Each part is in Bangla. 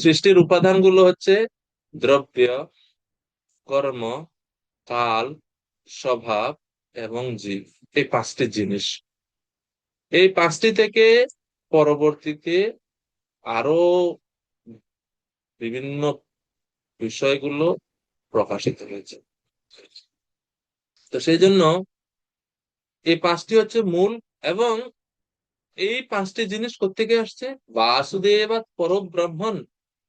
সৃষ্টির উপাদান গুলো হচ্ছে দ্রব্য, কর্ম, কাল, স্বভাব এবং জীব। এই পাঁচটি জিনিস, এই পাঁচটি থেকে পরবর্তীতে আরো বিভিন্ন বিষয়গুলো প্রকাশিত হয়েছে। তো সেই জন্য এই পাঁচটি হচ্ছে মূল। এবং এই পাঁচটি জিনিস কোত্থেকে আসছে? বাসুদেবাৎ পরব্রহ্মণ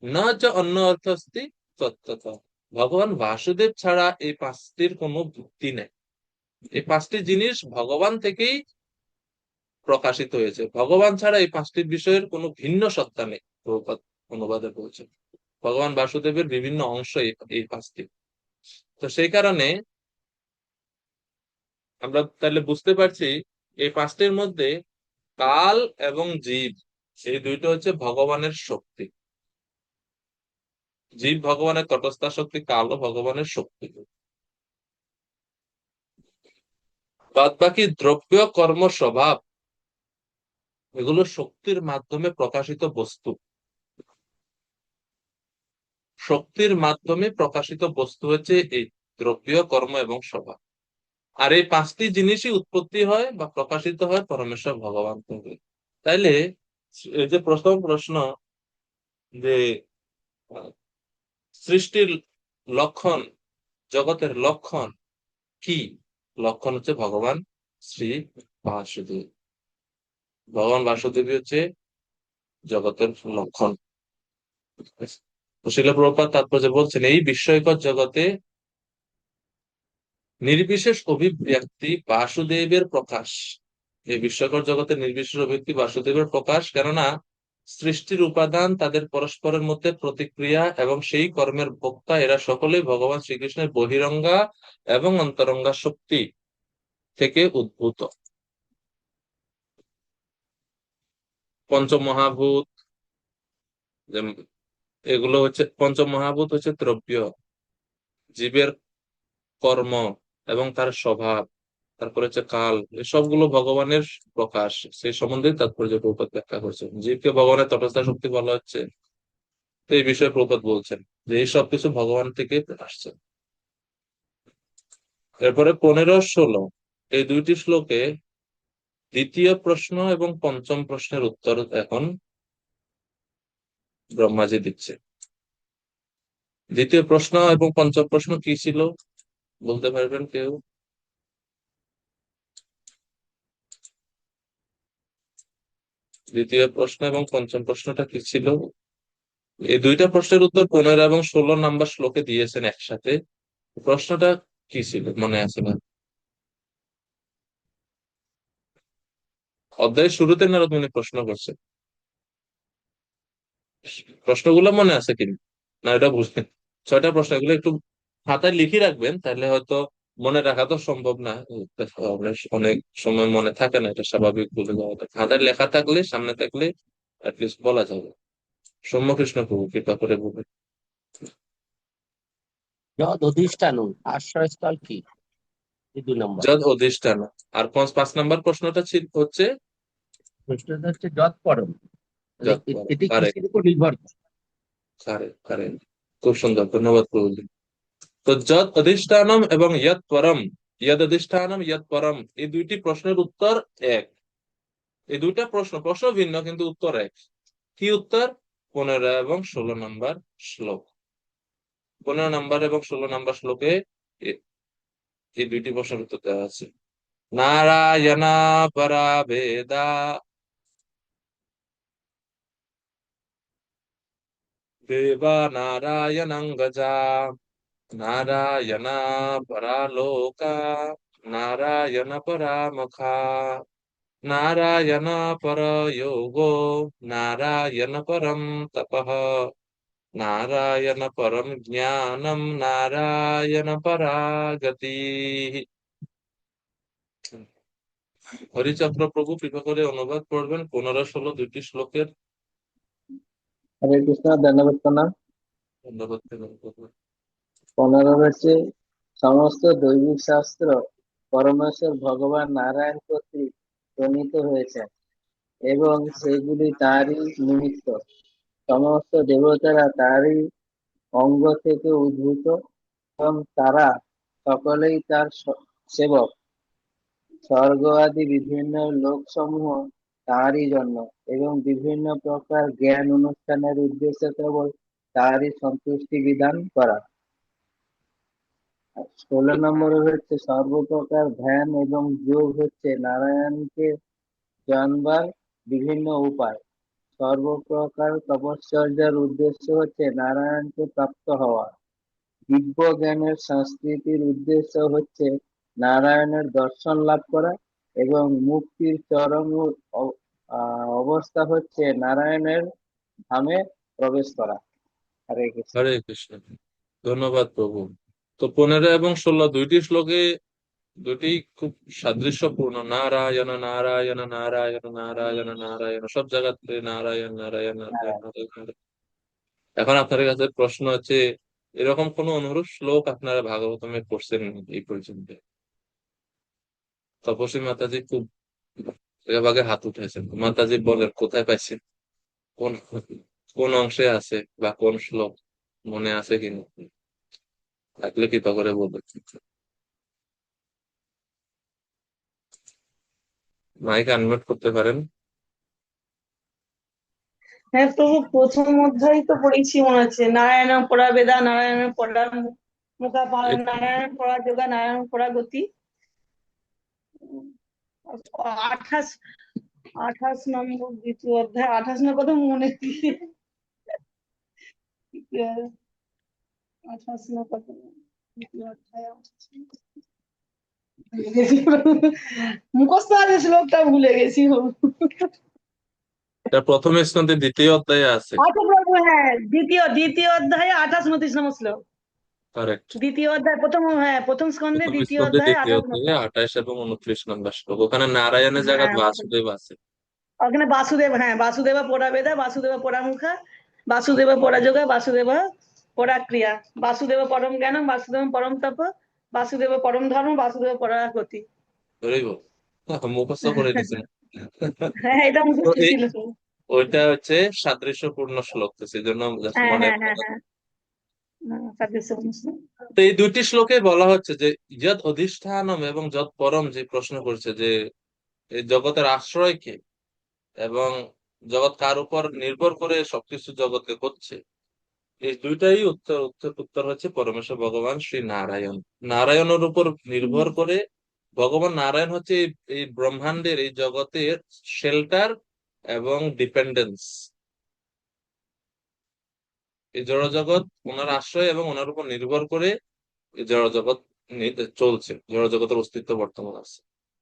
না চ অন্য অর্থ অস্তি তত্ত্বত। ভগবান বাসুদেব ছাড়া এই পাঁচটির কোনো ভিত্তি নেই। এই পাঁচটি জিনিস ভগবান থেকেই প্রকাশিত হয়েছে। ভগবান ছাড়া এই পাঁচটি বিষয়ের কোনো ভিন্ন সত্তা নেই। প্রভুপাদ অনুবাদে বলছেন ভগবান বাসুদেবের বিভিন্ন অংশ এই পাঁচটি। তো সেই কারণে আমরা তাহলে বুঝতে পারছি এই পাঁচটির মধ্যে কাল এবং জীব, এই দুইটা হচ্ছে ভগবানের শক্তি। জীব ভগবানের তটস্থা শক্তি, কালও ভগবানের শক্তি। বাদ বাকি দ্রব্য, কর্ম, স্বভাব, এগুলো শক্তির মাধ্যমে প্রকাশিত বস্তু। শক্তির মাধ্যমে প্রকাশিত বস্তু হচ্ছে এই দ্রব্য, কর্ম এবং স্বভাব। আর এই পাঁচটি জিনিসই উৎপত্তি হয় বা প্রকাশিত হয় পরমেশ্বর ভগবান থেকে। তাইলে এই যে প্রথম প্রশ্ন, যে আহ, সৃষ্টির লক্ষণ, জগতের লক্ষণ কি? লক্ষণ হচ্ছে ভগবান শ্রী বাসুদেব। ভগবান বাসুদেবী হচ্ছে জগতের লক্ষণ। তো শিল প্রভুপাদ তাৎপর্য বলছেন এই বিস্ময়কর জগতে নির্বিশেষ অভিব্যক্তি বাসুদেবের প্রকাশ। এই বিস্ময়কর জগতে নির্বিশেষ অভিব্যক্তি বাসুদেবের প্রকাশ, কেননা সৃষ্টির উপাদান তাদের পরস্পরের মধ্যে প্রতিক্রিয়া এবং সেই কর্মের ভোক্তা এরা সকলেই ভগবান শ্রীকৃষ্ণের বহিরঙ্গা এবং অন্তরঙ্গা শক্তি থেকে উদ্ভূত। পঞ্চমহাভূত, এগুলো হচ্ছে পঞ্চমহাভূত হচ্ছে দ্রব্য, জীবের কর্ম এবং তার স্বভাব, তারপরে হচ্ছে কাল, এই সবগুলো ভগবানের প্রকাশ। সেই সম্বন্ধে তাৎপর্য প্রভুপাদ ব্যাখ্যা করছেন। জীবকে ভগবানের তটস্থ শক্তি বলা হচ্ছে, তো এই বিষয়ে প্রভুপাদ বলছেন যে এই সবকিছু ভগবান থেকে আসছে। এরপরে 15-16 এই দুইটি শ্লোকে দ্বিতীয় প্রশ্ন এবং পঞ্চম প্রশ্নের উত্তর এখন ব্রহ্মাজি দিচ্ছে। দ্বিতীয় প্রশ্ন এবং পঞ্চম প্রশ্ন কি ছিল বলতে পারবেন কেউ? দ্বিতীয় প্রশ্ন এবং পঞ্চম প্রশ্নটা কি ছিল? এই দুইটা প্রশ্নের উত্তর 15 এবং 16 নাম্বার শ্লোকে দিয়েছেন একসাথে। প্রশ্নটা কি ছিল মনে আছে না? অধ্যায়ের শুরুতে নারদ মুনি প্রশ্ন করছে, প্রশ্নগুলো মনে আছে কি না এটা বুঝলেন? 6টা প্রশ্ন, এগুলো একটু খাতায় লিখে রাখবেন, তাহলে হয়তো মনে রাখা তো সম্ভব না, অনেক সময় মনে থাকে না, এটা স্বাভাবিক, বলে যাওয়া খাতায় লেখা থাকলে সামনে থাকলে অ্যাটলিস্ট বলা যাবে। সৌম্যকৃষ্ণ প্রভু কৃপা করে বলবেন। যদ অধিষ্ঠান আশ্রয়স্থল কি? এই 2 নম্বর যদ অধিষ্ঠান। আর 5 নাম্বার প্রশ্নটা হচ্ছে প্রশ্নটা হচ্ছে যৎ পরম, মানে যৎ পরম। এটি কারেক্ট, কিসের উপর নির্ভর করে? Correct, correct. খুব সুন্দর, ধন্যবাদ প্রভুজি। তো যৎ অধিষ্ঠানম এবং ইয়ৎ পরম, ইয়দ অধিষ্ঠানম ইয়ৎ পরম, এই দুইটি প্রশ্নের উত্তর এক। এই দুইটা প্রশ্ন, প্রশ্ন ভিন্ন কিন্তু উত্তর এক। কি উত্তর? 15 এবং 16 নাম্বার শ্লোক। 15 নাম্বার এবং 16 নাম্বার শ্লোকে এ- এই দুইটি প্রশ্নের উত্তর দেওয়া আছে। নারায়ণা পরা বেদা, দেবা নারায়ণং গজা, নারায়ণা পরালোকা, নারায়ণ পরামখা, নারায়ণ পর যোগো, নারায়ণ পরম তপঃ, নারায়ণ পরম জ্ঞানম, নারায়ণ পরাগতি। হরিচক্র প্রভু কৃপা করে অনুবাদ করবেন 15-16 দুইটি শ্লোকের। হরে কৃষ্ণ, ধন্যবাদ প্রণাম। ধন্যবাদ প্রভু। 15 হচ্ছে সমস্ত দৈবিক শাস্ত্র পরমেশ্বর ভগবান নারায়ণ কর্তৃক প্রণীত হয়েছে। এবং সেগুলি তারই নিমিত্ত। সমস্ত দেবতারা তারই অঙ্গ থেকে উদ্ভূত এবং তারা সকলেই তার সেবক। স্বর্গ আদি বিভিন্ন লোকসমূহ তারই জন্য এবং বিভিন্ন প্রকার জ্ঞান অনুষ্ঠানের উদ্দেশ্য কেবল তারই সন্তুষ্টি বিধান করা। আর 16 নম্বরে হচ্ছে সর্বপ্রকার ধ্যান এবং যোগ হচ্ছে নারায়ণকে জানবার বিভিন্ন উপায়। সর্বপ্রকার তপশ্চর্যার উদ্দেশ্য হচ্ছে নারায়ণকে প্রাপ্ত হওয়া। দিব্য জ্ঞানের সংস্কৃতির উদ্দেশ্য হচ্ছে নারায়ণের দর্শন লাভ করা এবং মুক্তির চরম অবস্থা হচ্ছে নারায়ণের ধামে প্রবেশ করা। হরে কৃষ্ণ। হরে কৃষ্ণ। ধন্যবাদ প্রভু। তো 15 এবং 16 দুইটি শ্লোকে দুটি খুব সাদৃশ্যপূর্ণ, নারায়ণ নারায়ণ নারায়ণ নারায়ণ নারায়ণ, সব জায়গাতে নারায়ণ নারায়ণ নারায়ণ নারায়ণ নারায়ণ। এখন আপনাদের কাছে প্রশ্ন হচ্ছে, এরকম কোন অনুরূপ শ্লোক আপনারা ভাগবতমে পড়ছেন এই পর্যন্ত? তপস্বী মাতাজি খুব ভাগে হাত উঠেছেন। মাতাজি বলেন কোথায় পাইছেন, কোন কোন অংশে আছে, বা কোন শ্লোক মনে আছে কিনা, থাকলে কৃপা করে বলবেন। মাইক আনমিউট করতে পারেন। হ্যাঁ প্রভু, প্রথম অধ্যায় তো পড়েছি মনে হচ্ছে, নারায়ণ পরা বেদা, নারায়ণ পরা মুখা, নারায়ণ পরা যোগা, নারায়ণ পরা গতি। 28 নম্বর দ্বিতীয় অধ্যায়, 28 নম্বর কথা মনে নেই। 28 নম্বর কথা, দ্বিতীয় অধ্যায়, ভুলে গেছি। মুখস্থ আছে শ্লোকটা, ভুলে গেছি। এটা প্রথম স্কন্ধে দ্বিতীয় অধ্যায়ে আছে। আচ্ছা প্রভু, হ্যাঁ দ্বিতীয় অধ্যায়ে 28 নম্বর শ্লোক। কারেক্ট। দ্বিতীয় অধ্যায় প্রথম স্কন্ধে প্রথম দ্বিতীয় স্কন্ধে অধ্যায় দ্বিতীয় 28 অধ্যায়ে নম্বর। 28 এবং 29 নম্বর শ্লোক। ওখানে নারায়ণের জায়গায় হ্যাঁ বাসুদেব আছে। ওখানে বাসুদেব, বাসুদেবা পোড়া বেদা, বাসুদেবা পোড়া মুখা, বাসুদেবা পোড়া যোগা, বাসুদেবা পোড়া ক্রিয়া, বাসুদেব পরম জ্ঞানম, বাসুদেব পরম তপ, বাসুদেব পরম ধর্ম, বাসুদেব পরা গতি। ধরেই বল, মুখস্থ করে নিছেন। হ্যাঁ এটা তো মুখস্থ এই ছিল। ওইটা হচ্ছে সাদৃশ্যপূর্ণ শ্লোক, তো সেই জন্য just হ্যাঁ মনে হ্যাঁ হ্যাঁ পড়ে। হ্যাঁ সাদৃশ্য অনুসারে। তো এই দুইটি শ্লোকে বলা হচ্ছে যে যৎ অধিষ্ঠানম এবং যৎ পরম, যে প্রশ্ন করছে যে এই জগতের আশ্রয় কে এবং জগৎ কার উপর নির্ভর করে সবকিছু জগৎকে করছে, এই দুইটাই উত্তর উত্তর উত্তর হচ্ছে পরমেশ্বর ভগবান শ্রী নারায়ণ। নারায়ণের উপর নির্ভর করে ভগবান নারায়ণ হচ্ছে এই ব্রহ্মাণ্ডের, এই জগতের শেল্টার এবং ডিপেন্ডেন্স। এই জড়জগৎ ওনার আশ্রয় এবং ওনার উপর নির্ভর করে এই জড়জগৎ চলছে, জড়জগতের অস্তিত্ব বর্তমান আছে।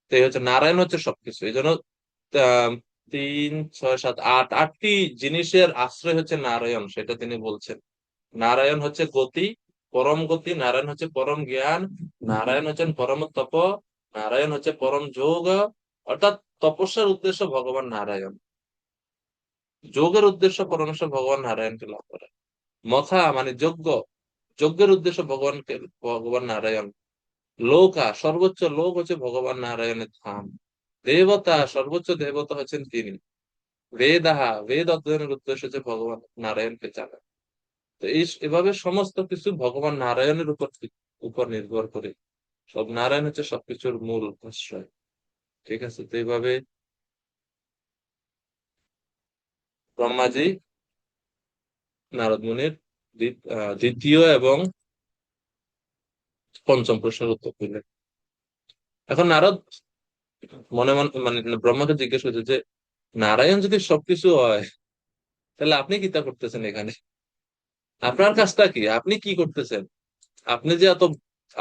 তো এই হচ্ছে নারায়ণ হচ্ছে সবকিছু। এই জন্য 3, 6, 7, 8 8টি জিনিসের আশ্রয় হচ্ছে নারায়ণ, সেটা তিনি বলছেন। নারায়ণ হচ্ছে গতি, পরম গতি, নারায়ণ হচ্ছে পরম জ্ঞান, নারায়ণ হচ্ছেন পরম তপ, নারায়ণ হচ্ছে পরম যোগ। অর্থাৎ তপস্যার উদ্দেশ্য ভগবান নারায়ণ, যোগের উদ্দেশ্য পরমেশ্বর ভগবান নারায়ণকে লাভ করা। মথা মানে যজ্ঞ, যজ্ঞের উদ্দেশ্য ভগবান নারায়ণ। লোকা সর্বোচ্চ লোক হচ্ছে ভগবান নারায়ণের ধাম। দেবতা সর্বোচ্চ দেবতা হচ্ছেন তিনি। বেদাহা বেদ অধ্যয়নের উদ্দেশ্য হচ্ছে ভগবান নারায়ণকে জানা। তো এভাবে সমস্ত কিছু ভগবান নারায়ণের উপর উপর নির্ভর করে, সব নারায়ণ হচ্ছে সবকিছুর মূল আশ্রয়। ঠিক আছে, তো এইভাবে ব্রহ্মাজি নারদ মুনির দ্বিতীয় এবং পঞ্চম প্রশ্নের উত্তর দিলেন। এখন নারদ মনে মনে মানে ব্রহ্মাকে জিজ্ঞেস করছে যে নারায়ণ যদি সবকিছু হয়, তাহলে আপনি কিতা করতেছেন এখানে, আপনার কাজটা কি, আপনি কি করতেছেন, আপনি যে এত,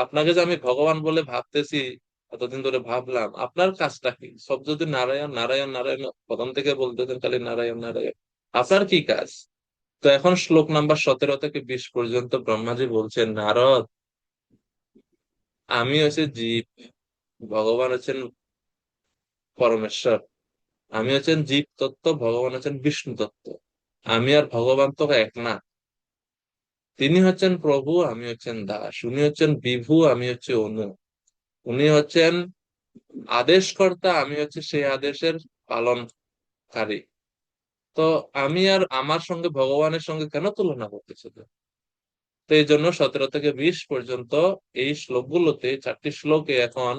আপনাকে যে আমি ভগবান বলে ভাবতেছি, এতদিন ধরে ভাবলাম, আপনার কাজটা কি? সব যদি নারায়ণ নারায়ণ নারায়ণ প্রথম থেকে বলতেছেন খালি নারায়ণ নারায়ণ, আপনার কি কাজ? তো এখন শ্লোক নাম্বার 17 থেকে 20 পর্যন্ত ব্রহ্মাজি বলছেন, নারদ, আমি হচ্ছে জীব, ভগবান হচ্ছেন পরমেশ্বর। আমি হচ্ছেন জীব তত্ত্ব, ভগবান হচ্ছেন বিষ্ণু তত্ত্ব। আমি আর ভগবান তো এক না। তিনি হচ্ছেন প্রভু, আমি হচ্ছেন দাস। উনি হচ্ছেন বিভু, আমি হচ্ছে অনু। উনি হচ্ছেন আদেশকর্তা, আমি হচ্ছে সেই আদেশের পালন কারি। তো আমি আর আমার সঙ্গে ভগবানের সঙ্গে কেন তুলনা করতেছি? তো এই জন্য 17 থেকে 20 পর্যন্ত এই শ্লোকগুলোতে, 4টি শ্লোকে এখন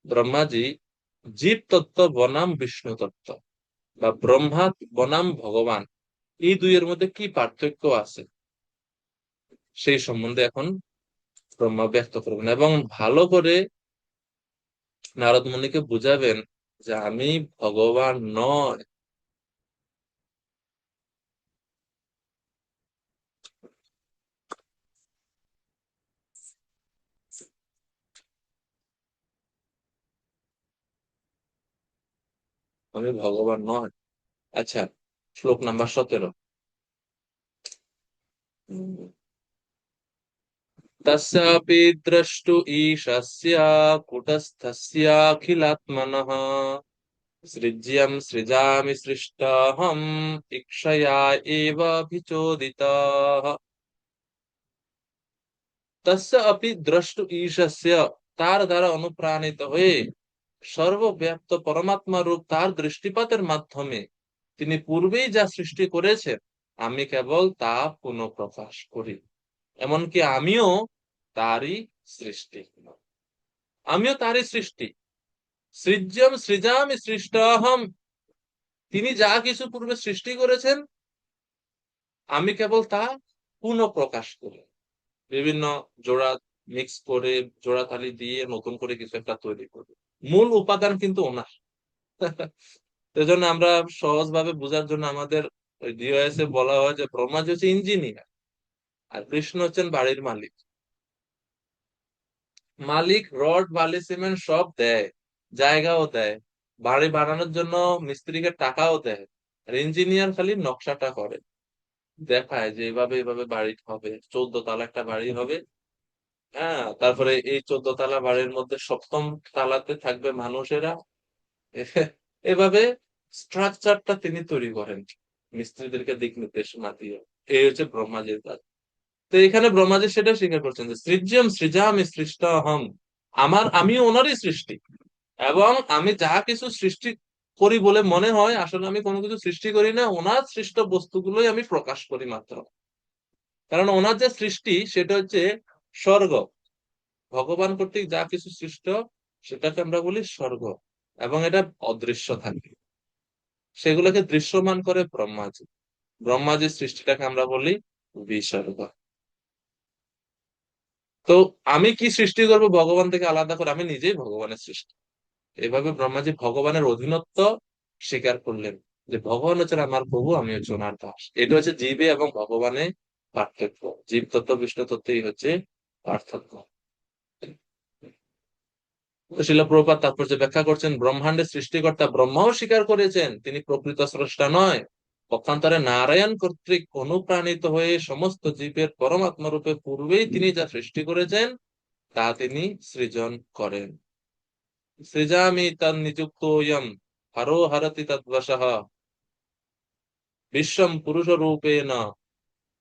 ব্রহ্মাজি জীব তত্ত্ব বনাম বিষ্ণু তত্ত্ব বা ব্রহ্মা বনাম ভগবান, এই দুইয়ের মধ্যে কি পার্থক্য আছে সেই সম্বন্ধে এখন ব্রহ্মা ব্যক্ত করবেন, এবং ভালো করে নারদ মুনিকে বুঝাবেন যে আমি ভগবান নয়। আমি ভগবান নয়। আচ্ছা, শ্লোক নাম্বার 17। तस्यापि द्रष्टु ईशस्य कुटस्थस्याखिलात्मनः सृज्यं सृजामि सृष्टाहम् इक्षया एव अभिचोदितः। तस्य अपि द्रष्टु ईशस्य, তার দ্বারা অনুপ্রাণিত হয়ে সর্বব্যাপ্ত পরমাত্মা রূপ তার দৃষ্টিপাতের মাধ্যমে তিনি পূর্বেই যা সৃষ্টি করেছেন, আমি কেবল তা পুনঃপ্রকাশ করি। এমনকি আমিও তারই সৃষ্টি। আমিও তারই সৃষ্টি। সৃজ্যম সৃজামি সৃষ্টাহম, তিনি যা কিছু পূর্বে সৃষ্টি করেছেন আমি কেবল তা পুনঃপ্রকাশ করি। বিভিন্ন জোড়া মিক্স করে, জোড়া তালি দিয়ে নতুন করে কিছু একটা তৈরি করি। মূল উপাদান কিন্তু ওনার। এজন্য আমরা সহজভাবে বোঝার জন্য আমাদের ডিওএস এ বলা হয় যে ব্রহ্মাজি হচ্ছে ইঞ্জিনিয়ার আর কৃষ্ণ হচ্ছেন বাড়ির মালিক। মালিক রড বালি সিমেন্ট সব দেয়, জায়গাও দেয়, বাড়ি বানানোর জন্য মিস্ত্রিকে টাকাও দেয়, আর ইঞ্জিনিয়ার খালি নকশাটা করে, দেখায় যে এইভাবে এইভাবে বাড়ি হবে, 14 তলা একটা বাড়ি হবে। হ্যাঁ, তারপরে এই 14 তলা বাড়ির মধ্যে 7ম তালাতে থাকবে মানুষেরা। এভাবে স্ট্রাকচারটা তিনি তৈরি করেন মিস্ত্রিদেরকে দিক নির্দেশনা দিয়ে। এই হচ্ছে ব্রহ্মাজির কাজ। তো এখানে ব্রহ্মাজি সেটা স্বীকার করছেন যে সৃজ্যম সৃজামি সৃষ্টাহম, আমি ওনারই সৃষ্টি, এবং আমি যা কিছু সৃষ্টি করি বলে মনে হয় আসলে আমি কোনো কিছু সৃষ্টি করি না, ওনার সৃষ্ট বস্তুগুলোই আমি প্রকাশ করি মাত্র। কারণ ওনার যে সৃষ্টি সেটা হচ্ছে স্বর্গ, ভগবান কর্তৃক যা কিছু সৃষ্ট সেটাকে আমরা বলি স্বর্গ, এবং এটা অদৃশ্য থাকে, সেগুলোকে দৃশ্যমান করে ব্রহ্মাজি। ব্রহ্মাজির সৃষ্টিটাকে আমরা বলি বিসর্গ। তো আমি কি সৃষ্টি করবো ভগবান থেকে আলাদা করে? আমি নিজেই ভগবানের সৃষ্টি। এভাবে ব্রহ্মাজি ভগবানের অধীনত্ব স্বীকার করলেন, যে ভগবান হচ্ছেন আমার প্রভু, আমি হচ্ছে ওনার দাস। এটা হচ্ছে জীবে এবং ভগবানের পার্থক্য। জীব তত্ত্ব বিষ্ণু তত্ত্বই হচ্ছে পার্থক্য। তো শিল প্রভুপাদ তাৎপর্য ব্যাখ্যা করছেন, ব্রহ্মাণ্ডের সৃষ্টিকর্তা ব্রহ্মাও স্বীকার করেছেন তিনি প্রকৃত স্রষ্টা নয়, পক্ষান্তরে নারায়ণ কর্তৃক অনুপ্রাণিত হয়ে সমস্ত জীবের পরমাত্মা রূপে পূর্বেই তিনি যা সৃষ্টি করেছেন তা তিনি সৃজন করেন। সৃজামি তন্নিযুক্তোऽয়ং হরো হরতি তদ্বশঃ বিশ্বম পুরুষ রূপেণ।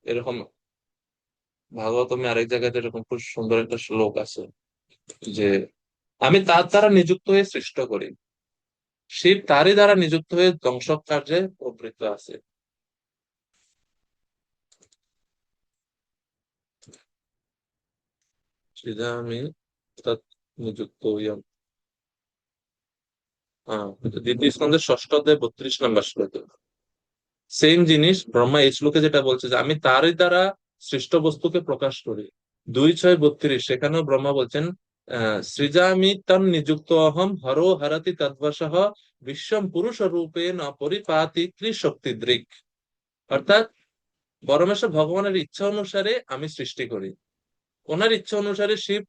এরকম ভাগবতমে আরেক জায়গাতে এরকম খুব সুন্দর একটা শ্লোক আছে যে আমি তার দ্বারা নিযুক্ত হয়ে সৃষ্ট করি, শিব তারই দ্বারা নিযুক্ত হয়ে ধ্বংস কার্যে প্রবৃত্ত আছে। সৃজামি তৎ নিযুক্ত ইয়ং। হ্যাঁ, দ্বিতীয় স্কন্ধের 6ঠ অধ্যায় 32 নম্বর শ্লোকে সেম জিনিস ব্রহ্মা এই শ্লোকে যেটা বলছে যে আমি তারই দ্বারা সৃষ্ট বস্তুকে প্রকাশ করি। 2:6-32 সেখানেও ব্রহ্মা বলছেন সৃজামি তন নিযুক্ত অহম হরো হরতি তদ্বশঃ বিশ্বম পুরুষ রূপেণ পরিপাতি ত্রিশক্তি দৃক। অর্থাৎ পরমেশ্বর ভগবানের ইচ্ছা অনুসারে আমি সৃষ্টি করি, ওনার ইচ্ছা অনুসারে শিব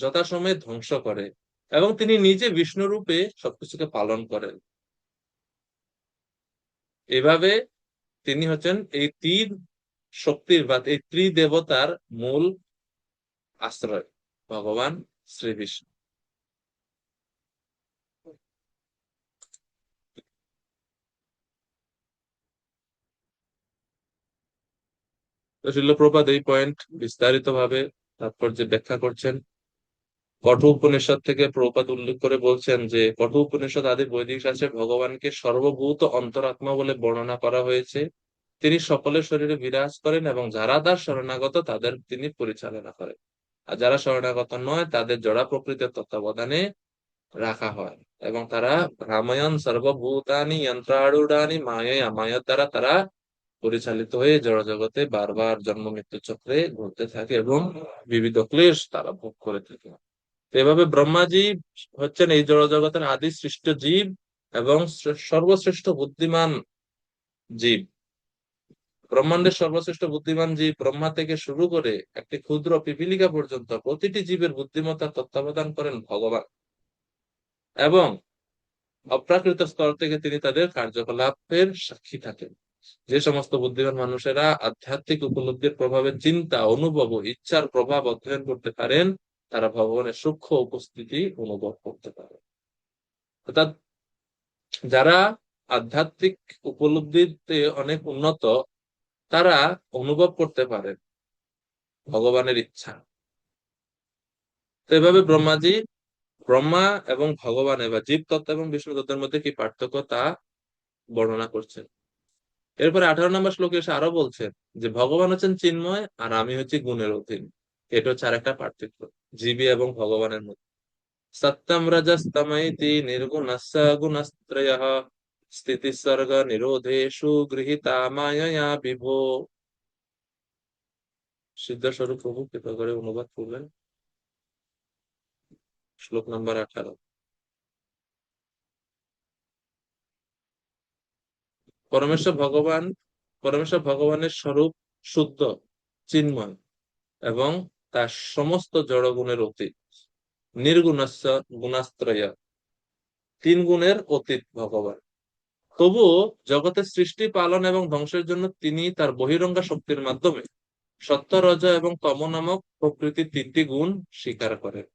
যথাসময়ে ধ্বংস করে, এবং তিনি নিজে বিষ্ণু রূপে সবকিছুকে পালন করেন। এভাবে তিনি হচ্ছেন এই 3 শক্তির বা এই ত্রিদেবতার মূল আশ্রয়, ভগবান শ্রী বিষ্ণু। তো শিল প্রপাত এই পয়েন্ট বিস্তারিত ভাবে তাৎপর্য ব্যাখ্যা করছেন। কঠোপনিষদ থেকে প্রভুপাদ উল্লেখ করে বলছেন যে কঠোপনিষদ আদি বৈদিক শাস্ত্রে ভগবানকে সর্বভূত অন্তরাত্মা বলে বর্ণনা করা হয়েছে। তিনি সকলের শরীরে বিরাজ করেন এবং যারা তার শরণাগত তাদের তিনি পরিচালনা করেন, আর যারা শরণাগত নয় তাদের জড়া প্রকৃতির তত্ত্বাবধানে রাখা হয় এবং তারা রামায়ণ সর্বভূতানি যন্ত্রারূঢ়ানি মায়ায় মায়ার দ্বারা তারা পরিচালিত হয়ে জড়জগতে বারবার জন্ম মৃত্যু চক্রে ঘুরতে থাকে এবং বিবিধ ক্লেশ তারা ভোগ করে থাকে। তো এভাবে ব্রহ্মাজি হচ্ছেন এই জড়জগতের আদি সৃষ্ট জীব এবং সর্বশ্রেষ্ঠ বুদ্ধিমান জীব। ব্রহ্মাণ্ডের সর্বশ্রেষ্ঠ বুদ্ধিমান জীব ব্রহ্মা থেকে শুরু করে একটি ক্ষুদ্র পিপীলিকা পর্যন্ত প্রতিটি জীবের বুদ্ধিমত্তা তত্ত্বাবধান করেন ভগবান এবং অপ্রাকৃত স্তর থেকে তিনি তাদের কার্যকলাপের সাক্ষী থাকেন। যে সমস্ত বুদ্ধিমান মানুষেরা আধ্যাত্মিক উপলব্ধির প্রভাবে চিন্তা, অনুভব ও ইচ্ছার প্রভাব অধ্যয়ন করতে পারেন, তারা ভগবানের সূক্ষ্ম উপস্থিতি অনুভব করতে পারে। অর্থাৎ যারা আধ্যাত্মিক উপলব্ধিতে অনেক উন্নত, তারা অনুভব করতে পারেন ভগবানের ইচ্ছা। তো এভাবে ব্রহ্মা এবং ভগবান এবার জীব তত্ত্ব এবং বিষ্ণু তত্ত্বের মধ্যে কি পার্থক্য তা বর্ণনা করছেন। এরপরে 18 নম্বর শ্লোকে এসে আরো বলছেন যে ভগবান হচ্ছেন চিন্ময় আর আমি হচ্ছি গুণের অধীন। এটা হচ্ছে আর একটা পার্থক্য জীবী এবং ভগবানের মধ্যে। সত্যম রজস্তমইতি নির্গুণস্য গুণস্ত্রয়ঃ স্থিতিসর্গ নিরোধেষু গৃহীতা মায়য়া বিভো। সিদ্ধস্বরূপ প্রভু কৃপা করে অনুবাদ করবেন। শ্লোক নম্বর 18। পরমেশ্বর ভগবানের স্বরূপ শুদ্ধ, চিন্ময় এবং তার সমস্ত জড়গুণের অতীত। নির্গুণস্য গুণাস্ত্রয়, 3 গুণের অতীত ভগবান। তবুও জগতের সৃষ্টি, পালন এবং ধ্বংসের জন্য তিনি তার বহিরঙ্গা শক্তির মাধ্যমে সত্য, রজ এবং তম নামক প্রকৃতির 3টি গুণ স্বীকার করেন।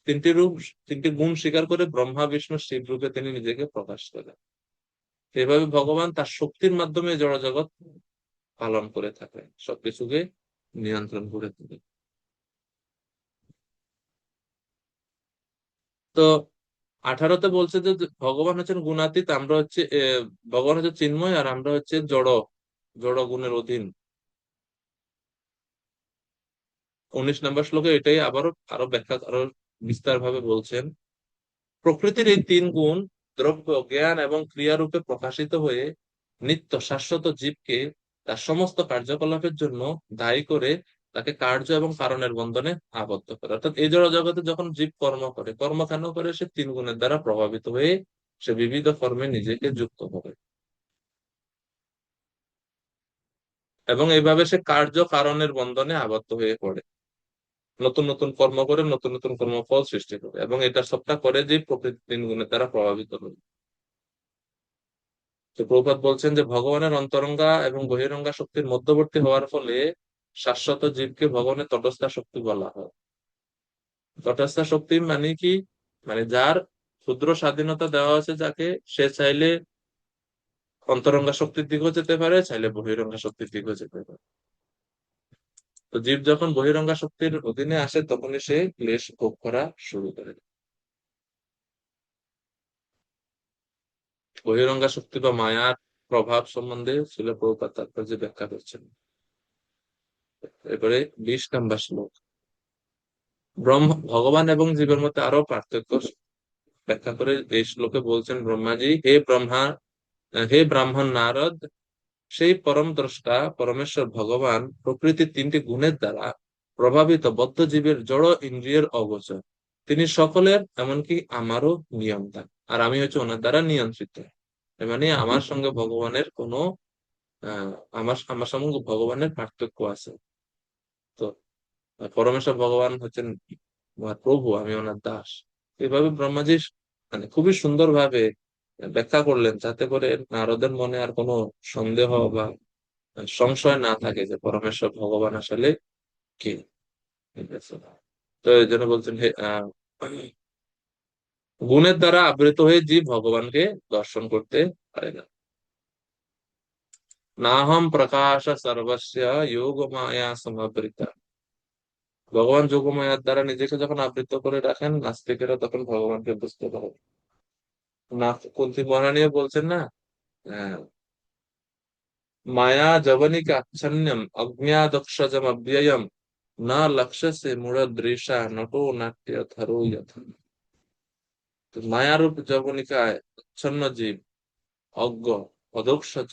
3টি গুণ স্বীকার করে ব্রহ্মা বিষ্ণু শিব রূপে তিনি নিজেকে প্রকাশ করেন। এভাবে ভগবান তার শক্তির মাধ্যমে জড়জগৎ পালন করে থাকেন, সবকিছুকে নিয়ন্ত্রণ করে থাকেন। তো 18তে বলছে যে ভগবান হচ্ছেন গুণাতীত, আমরা হচ্ছে ভগবান হচ্ছে চিন্ময় আর আমরা হচ্ছে জড় গুণের অধীন। 19 নম্বর শ্লোকে এটাই আরো ব্যাখ্যা আরো বিস্তার ভাবে বলছেন। প্রকৃতির এই 3 গুণ দ্রব্য, জ্ঞান এবং ক্রিয়ারূপে প্রকাশিত হয়ে নিত্য শাশ্বত জীবকে তার সমস্ত কার্যকলাপের জন্য দায়ী করে তাকে কার্য এবং কারণের বন্ধনে আবদ্ধ করে। অর্থাৎ এই জড় জগতে যখন জীব কর্ম কেন করে? সে 3 গুণের দ্বারা প্রভাবিত হয়ে সে বিবিধ কর্মে নিজেকে যুক্ত করে এবং এইভাবে সে কার্য কারণের বন্ধনে আবদ্ধ হয়ে পড়ে, নতুন নতুন কর্ম করে নতুন নতুন কর্মফল সৃষ্টি করে এবং এটা সবটা করে যে প্রকৃতি 3 গুণের দ্বারা প্রভাবিত হয়। তো প্রভুপাদ বলছেন যে ভগবানের অন্তরঙ্গা এবং বহিরঙ্গা শক্তির মধ্যবর্তী হওয়ার ফলে শাশ্বত জীবকে ভগবানের তটস্থা শক্তি বলা হয়। তটস্থা শক্তি মানে কি? মানে যার ক্ষুদ্র স্বাধীনতা দেওয়া আছে, যাকে সে চাইলে অন্তরঙ্গা শক্তির দিকেও যেতে পারে, চাইলে বহিরঙ্গা শক্তির দিকেও যেতে পারে। তো জীব যখন বহিরঙ্গা শক্তির অধীনে আসে তখনই সে ক্লেশ ভোগ করা শুরু করে। বহিরঙ্গা শক্তি বা মায়ার প্রভাব সম্বন্ধে ছিল প্রভুপাদ তাৎপর্য ব্যাখ্যা করছেন। এরপরে 20 নম্বর শ্লোক। ভগবান এবং জীবের মধ্যে আরো পার্থক্য ব্যাখ্যা করে এই শ্লোকে বলছেন ব্রহ্মাজি, হে ব্রাহ্মণ নারদ, সেই পরম দ্রষ্টা পরমেশ্বর ভগবান প্রকৃতির 3টি গুণের দ্বারা প্রভাবিত বদ্ধ জীবের জড় ইন্দ্রিয়ের অগোচর। তিনি সকলের, এমনকি আমারও নিয়ন্তা, আর আমি হচ্ছে ওনার দ্বারা নিয়ন্ত্রিত। মানে আমার সঙ্গে ভগবানের কোনো আমার সঙ্গে ভগবানের পার্থক্য আছে। তো পরমেশ্বর ভগবান হচ্ছেন আমার প্রভু, আমি ওনার দাস। এভাবে ব্রহ্মাজি মানে খুবই সুন্দরভাবে ব্যাখ্যা করলেন, যাতে করে নারদের মনে আর কোনো সন্দেহ বা সংশয় না থাকে যে পরমেশ্বর ভগবান আসলে কে। ঠিক আছে? তো এই জন্য বলছেন গুণের দ্বারা আবৃত হয়ে জীব ভগবানকে দর্শন করতে পারে না। নাহম প্রকাশ সর্বস্য যোগ মায়া সমবৃতা। ভগবান যোগমায়ার দ্বারা নিজেকে যখন আবৃত করে রাখেন, নাস্তিকেরা তখন ভগবানকে বুঝতে পারে না। কুন্তী মহারানীও বলছেন না, হ্যাঁ, মায়া জবনিকা আচ্ছন্যম অজ্ঞাদক্ষজম অব্যয়ম না লক্ষ্যসে মূঢ়দৃশা নটো নাট্য ধরো যথা। তো মায়ারূপ যবনিকায় আচ্ছন্ন জীব, অজ্ঞ, অদক্ষজ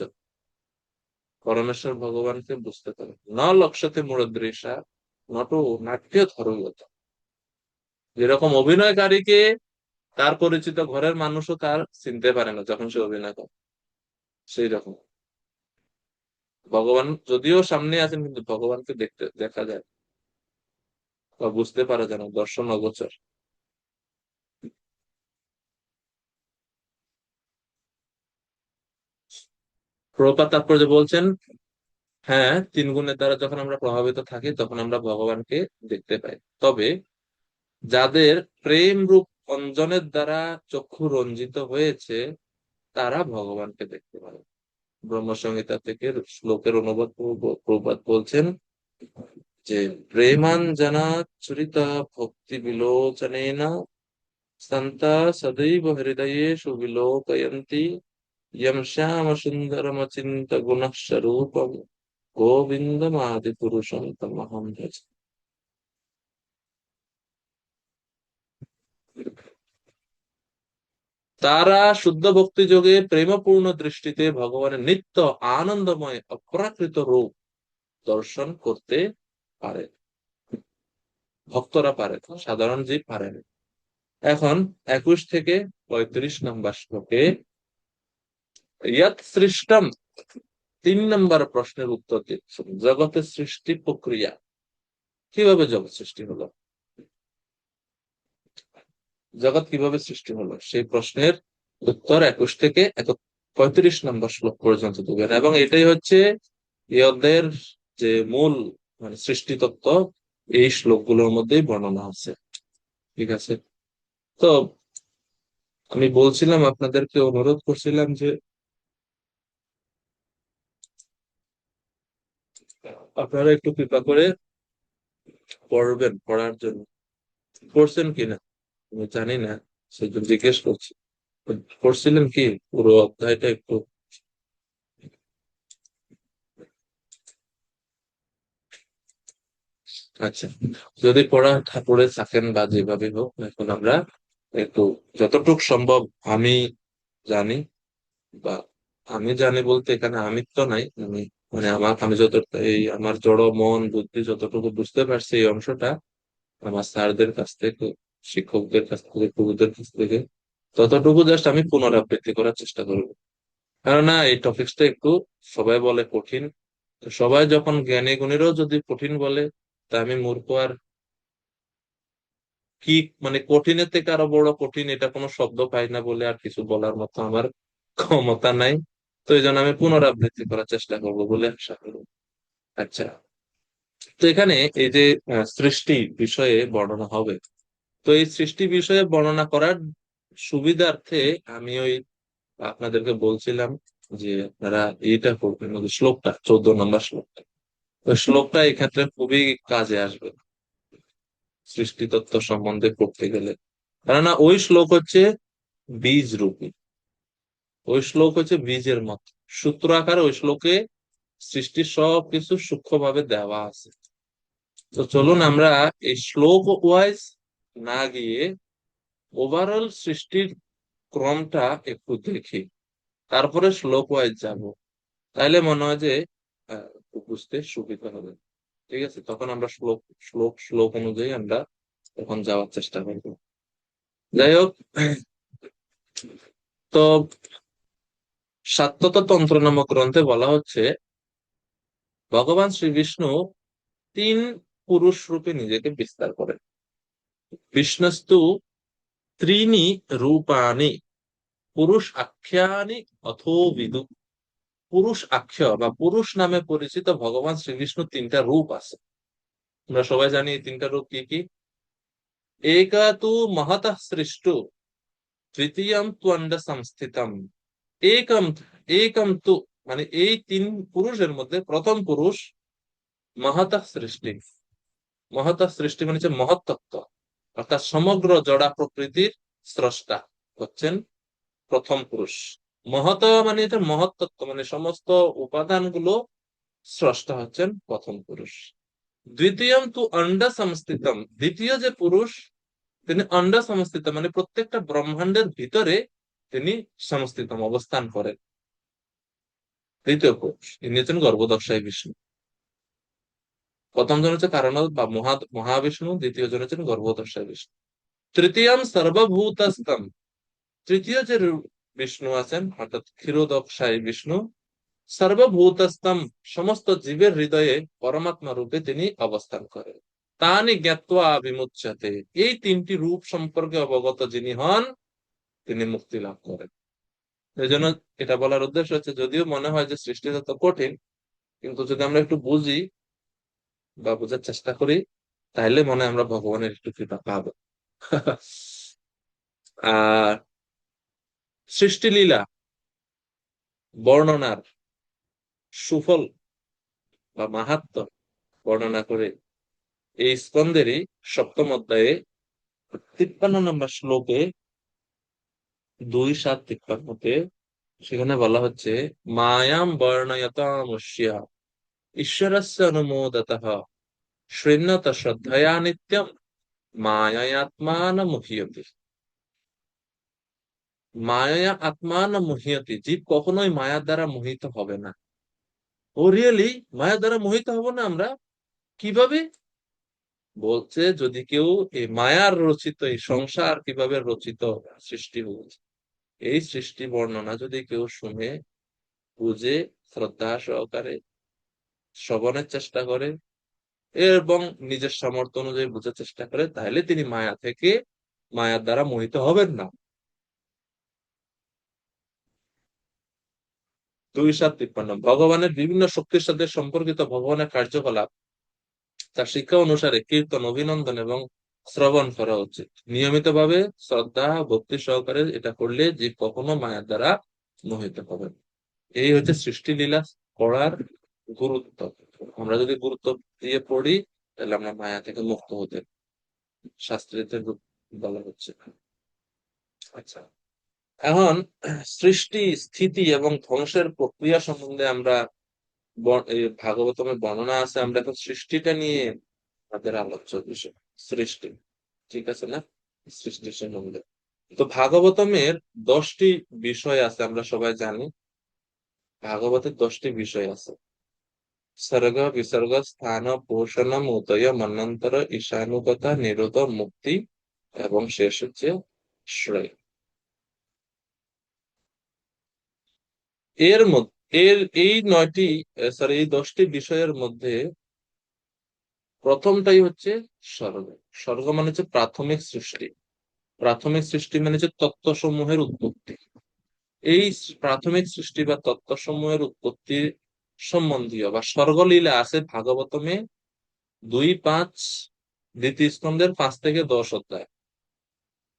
পরমেশ্বর ভগবানকে বুঝতে পারে। ন লক্ষ্যতে মূঢ়দৃশা নটো নাট্য ধরো যথা। যেরকম অভিনয়কারীকে তার পরিচিত ঘরের মানুষও তার চিনতে পারে না যখন সে অভিনয় করে, সেই রকম ভগবান যদিও সামনে আছেন, কিন্তু ভগবানকে দেখা যায় বা বুঝতে পারা যায় না, দর্শন অগোচর। প্রভুপাদ তাৎপর্য বলছেন, হ্যাঁ, তিন গুণের দ্বারা যখন আমরা প্রভাবিত থাকি তখন আমরা ভগবানকে দেখতে পাই। তবে যাদের প্রেম রূপ অঞ্জনের দ্বারা চক্ষু রঞ্জিত হয়েছে তারা ভগবানকে দেখতে পারে। ব্রহ্মসংহিতা থেকে শ্লোকের অনুবাদ প্রভুপাদ বলছেন যে প্রেমাঞ্জনা চরিতা ভক্তি বিলোচনেন সন্তা সদৈব হৃদয়েষু বিলোকয়ন্তি यं श्यामसुन्दरमचिन्त्य गुणस्वरूपं गोविन्दमादिपुरुषं तमहं भज। তারা শুদ্ধ ভক্তি যোগে প্রেমপূর্ণ দৃষ্টিতে ভগবানের নিত্য আনন্দময় অপ্রাকৃত রূপ দর্শন করতে পারে। ভক্তরা পারে, সাধারণ জীব পারে না। এখন 21 থেকে 35 নম্বর শ্লোকে ইয়াত সৃষ্টম, 3 নম্বর প্রশ্নের উত্তর দিচ্ছেন। জগতের সৃষ্টি প্রক্রিয়া, কিভাবে জগৎ সৃষ্টি হলো, জগৎ কিভাবে সৃষ্টি হলো, সেই প্রশ্নের উত্তর 21 থেকে 35 নম্বর শ্লোক পর্যন্ত দেবেন। এবং এটাই হচ্ছে এই অধ্যায়ের যে মূল মানে সৃষ্টি তত্ত্ব, এই শ্লোকগুলোর মধ্যেই বর্ণনা আছে। ঠিক আছে, তো আমি বলছিলাম, আপনাদেরকে অনুরোধ করছিলাম যে আপনারা একটু কৃপা করে পড়বেন, পড়ার জন্য। পড়ছেন কিনা আমি জানি না, সেই জন্য জিজ্ঞেস করছি। পড়ছিলেন কি পুরো অধ্যায়টা একটু? আচ্ছা, যদি পড়ে থাকেন বা যেভাবে হোক, এখন আমরা একটু যতটুকু সম্ভব আমি জানি, বা আমি জানি বলতে এখানে আমিত্ব নাই, আমি মানে আমি যত এই আমার জড় মন বুদ্ধি যতটুকু বুঝতে পারছি এই অংশটা আমার স্যারদের কাছ থেকে, শিক্ষকদের কাছ থেকে, গুরুদের কাছ থেকে ততটুকু জাস্ট আমি পুনরাবৃত্তি করার চেষ্টা করবো। কেননা এই টপিকসটা একটু সবাই বলে কঠিন, তো সবাই যখন জ্ঞানী গুণীরাও যদি কঠিন বলে, তা আমি মূর্খ আর কি, মানে কঠিনের থেকে আরো বড় কঠিন এটা কোনো শব্দ পাই না বলে আর কিছু বলার মতো আমার ক্ষমতা নাই। তো এই জন্য আমি পুনরাবৃত্তি করার চেষ্টা করবো বলে আশা করব। আচ্ছা, তো এখানে এই যে সৃষ্টি বিষয়ে বর্ণনা হবে, তো এই সৃষ্টি বিষয়ে বর্ণনা করার সুবিধার্থে আমি ওই আপনাদেরকে বলছিলাম যে আপনারা এইটা করবেন, ওই শ্লোকটা 14 নম্বর শ্লোকটা, ওই শ্লোকটা এক্ষেত্রে খুবই কাজে আসবে সৃষ্টি তত্ত্ব সম্বন্ধে পড়তে গেলে। কেননা ওই শ্লোক হচ্ছে বীজ রূপী, ওই শ্লোক হচ্ছে বীজের মত সূত্র আকারে ওই শ্লোকে সৃষ্টির সবকিছু সূক্ষ্মভাবে দেওয়া আছে। তো চলুন আমরা এই শ্লোক ওয়াইজ না গিয়ে ওভারঅল সৃষ্টির ক্রমটা একটু দেখি, তারপরে শ্লোক ওয়াইজ যাব, তাইলে মনে হয় যে বুঝতে সুবিধা হবে। ঠিক আছে, তখন আমরা শ্লোক শ্লোক শ্লোক অনুযায়ী আমরা তখন যাওয়ার চেষ্টা করব। যাই হোক, তো সাত্যতা তন্ত্র নামক গ্রন্থে বলা হচ্ছে ভগবান শ্রী বিষ্ণু 3 পুরুষ রূপে নিজেকে বিস্তার করেন। বিষ্ণুস্তু ত্রিনি রূপানি পুরুষ আখ্যানি অথো বিদু। পুরুষ আখ্য বা পুরুষ নামে পরিচিত ভগবান শ্রীবিষ্ণু 3টা রূপ আছে। আমরা সবাই জানি এই 3টা রূপ কি কি। একা তু মহতঃ সৃষ্টু, তৃতীয়ম ত্বন্ড সংস্থিতম, একম একম তু, মানে এই 3 পুরুষের মধ্যে প্রথম পুরুষ মহতঃ সৃষ্টি, মহত সৃষ্টি মানে হচ্ছে মহত্তত্ত্ব, অর্থাৎ সমগ্র জড়া প্রকৃতির স্রষ্টা হচ্ছেন প্রথম পুরুষ। মহত মানে এটা মহত্তত্ত্ব, মানে সমস্ত উপাদানগুলো স্রষ্টা হচ্ছেন প্রথম পুরুষ। দ্বিতীয়ম তু অণ্ড সংস্থিতম, দ্বিতীয় যে পুরুষ তিনি অণ্ড সংস্থিত, মানে প্রত্যেকটা ব্রহ্মাণ্ডের ভিতরে তিনি সংস্থিতম অবস্থান করেন। তৃতীয় পুরুষ ইনি হচ্ছেন গর্ভদর্শায় বিষ্ণু। প্রথম জন হচ্ছে কারণ বা মহাবিষ্ণু, দ্বিতীয় জন হচ্ছেন গর্ভদর্শায় বিষ্ণু। তৃতীয়ম সর্বভূতস্তম, তৃতীয় যে বিষ্ণু আছেন অর্থাৎ ক্ষীরোদকশায়ী বিষ্ণু, সর্বভূতস্তম সমস্ত জীবের হৃদয়ে পরমাত্মা রূপে তিনি অবস্থান করেন। তানি জ্ঞাত্বা বিমুচ্যতে, এই তিনটি রূপ সম্পর্কে অবগত যিনি হন তিনি মুক্তি লাভ করেন। এই জন্য এটা বলার উদ্দেশ্য হচ্ছে, যদিও মনে হয় যে সৃষ্টিটা তো কঠিন, কিন্তু যদি আমরা একটু বুঝি বা বোঝার চেষ্টা করি তাহলে মনে হয় আমরা ভগবানের একটু কৃপা পাবো। আর সৃষ্টি লীলা বর্ণনার সুফল বা মাহাত্ম্য বর্ণনা করে এই স্কন্দেরই সপ্তম অধ্যায়ে 53 নম্বর শ্লোকে 2:7-53 সেখানে বলা হচ্ছে, মায়াম বর্ণয়তামস্য ঈশ্বরস্য অনুমোদতঃ শৃণ্বত শ্রদ্ধয়া নিত্যম মায়াত্মান মুহ্যতে। মায়া আত্মান মুহ্যতে, জীব কখনোই মায়ার দ্বারা মোহিত হবে না। ও রিয়েলি মায়ার দ্বারা মোহিত হব না আমরা? কিভাবে? বলছে, যদি কেউ এই মায়ার রচিত এই সংসার কিভাবে রচিত, সৃষ্টি হয়েছে, এই সৃষ্টি বর্ণনা যদি কেউ শুনে, বুঝে, শ্রদ্ধা সহকারে শ্রবণের চেষ্টা করে এবং নিজের সামর্থ্য অনুযায়ী বোঝার চেষ্টা করে, তাহলে তিনি মায়ার দ্বারা মোহিত হবেন না। 2:7-53 ভগবানের বিভিন্ন শক্তির সাথে সম্পর্কিত ভগবানের কার্যকলাপ তার শিক্ষা অনুসারে কীর্তন, অভিনন্দন এবং শ্রবণ করা উচিত। নিয়মিতভাবে শ্রদ্ধা ভক্তি সহকারে এটা করলে জীব কখনো মায়ার দ্বারা মোহিত হবে না। এই হচ্ছে সৃষ্টি লীলা পড়ার গুরুত্ব। আমরা যদি গুরুত্ব দিয়ে পড়ি তাহলে আমরা মায়া থেকে মুক্ত হতে শাস্ত্রীতে বলা হচ্ছে। আচ্ছা, এখন সৃষ্টি, স্থিতি এবং ধ্বংসের প্রক্রিয়া সম্বন্ধে আমরা এই ভাগবতমের বর্ণনা আছে, আমরা এখন সৃষ্টিটা নিয়ে আমাদের আলোচ্য বিষয় সৃষ্টি, ঠিক আছে না? সৃষ্টি সম্বন্ধে তো ভাগবতমের 10টি বিষয় আছে, আমরা সবাই জানি ভাগবতের 10টি বিষয় আছে। সর্গ, বিসর্গ, স্থান, পোষণম, উদয়, মন্বন্তর, ঈশানুগতা, নিরোধ, মুক্তি এবং শেষ হচ্ছে শ্রেয়। এর মধ্যে এই 10টি বিষয়ের মধ্যে প্রথমটাই হচ্ছে স্বর্গ। স্বর্গ মানে হচ্ছে প্রাথমিক সৃষ্টি। প্রাথমিক সৃষ্টি মানে হচ্ছে তত্ত্বসমূহের উৎপত্তি। এই প্রাথমিক সৃষ্টি বা তত্ত্বসমূহের উৎপত্তি সম্বন্ধীয় বা স্বর্গলীলা আছে ভাগবতমে 2-5, দ্বিতীয় স্কন্ধের 5 থেকে 10 অধ্যায়,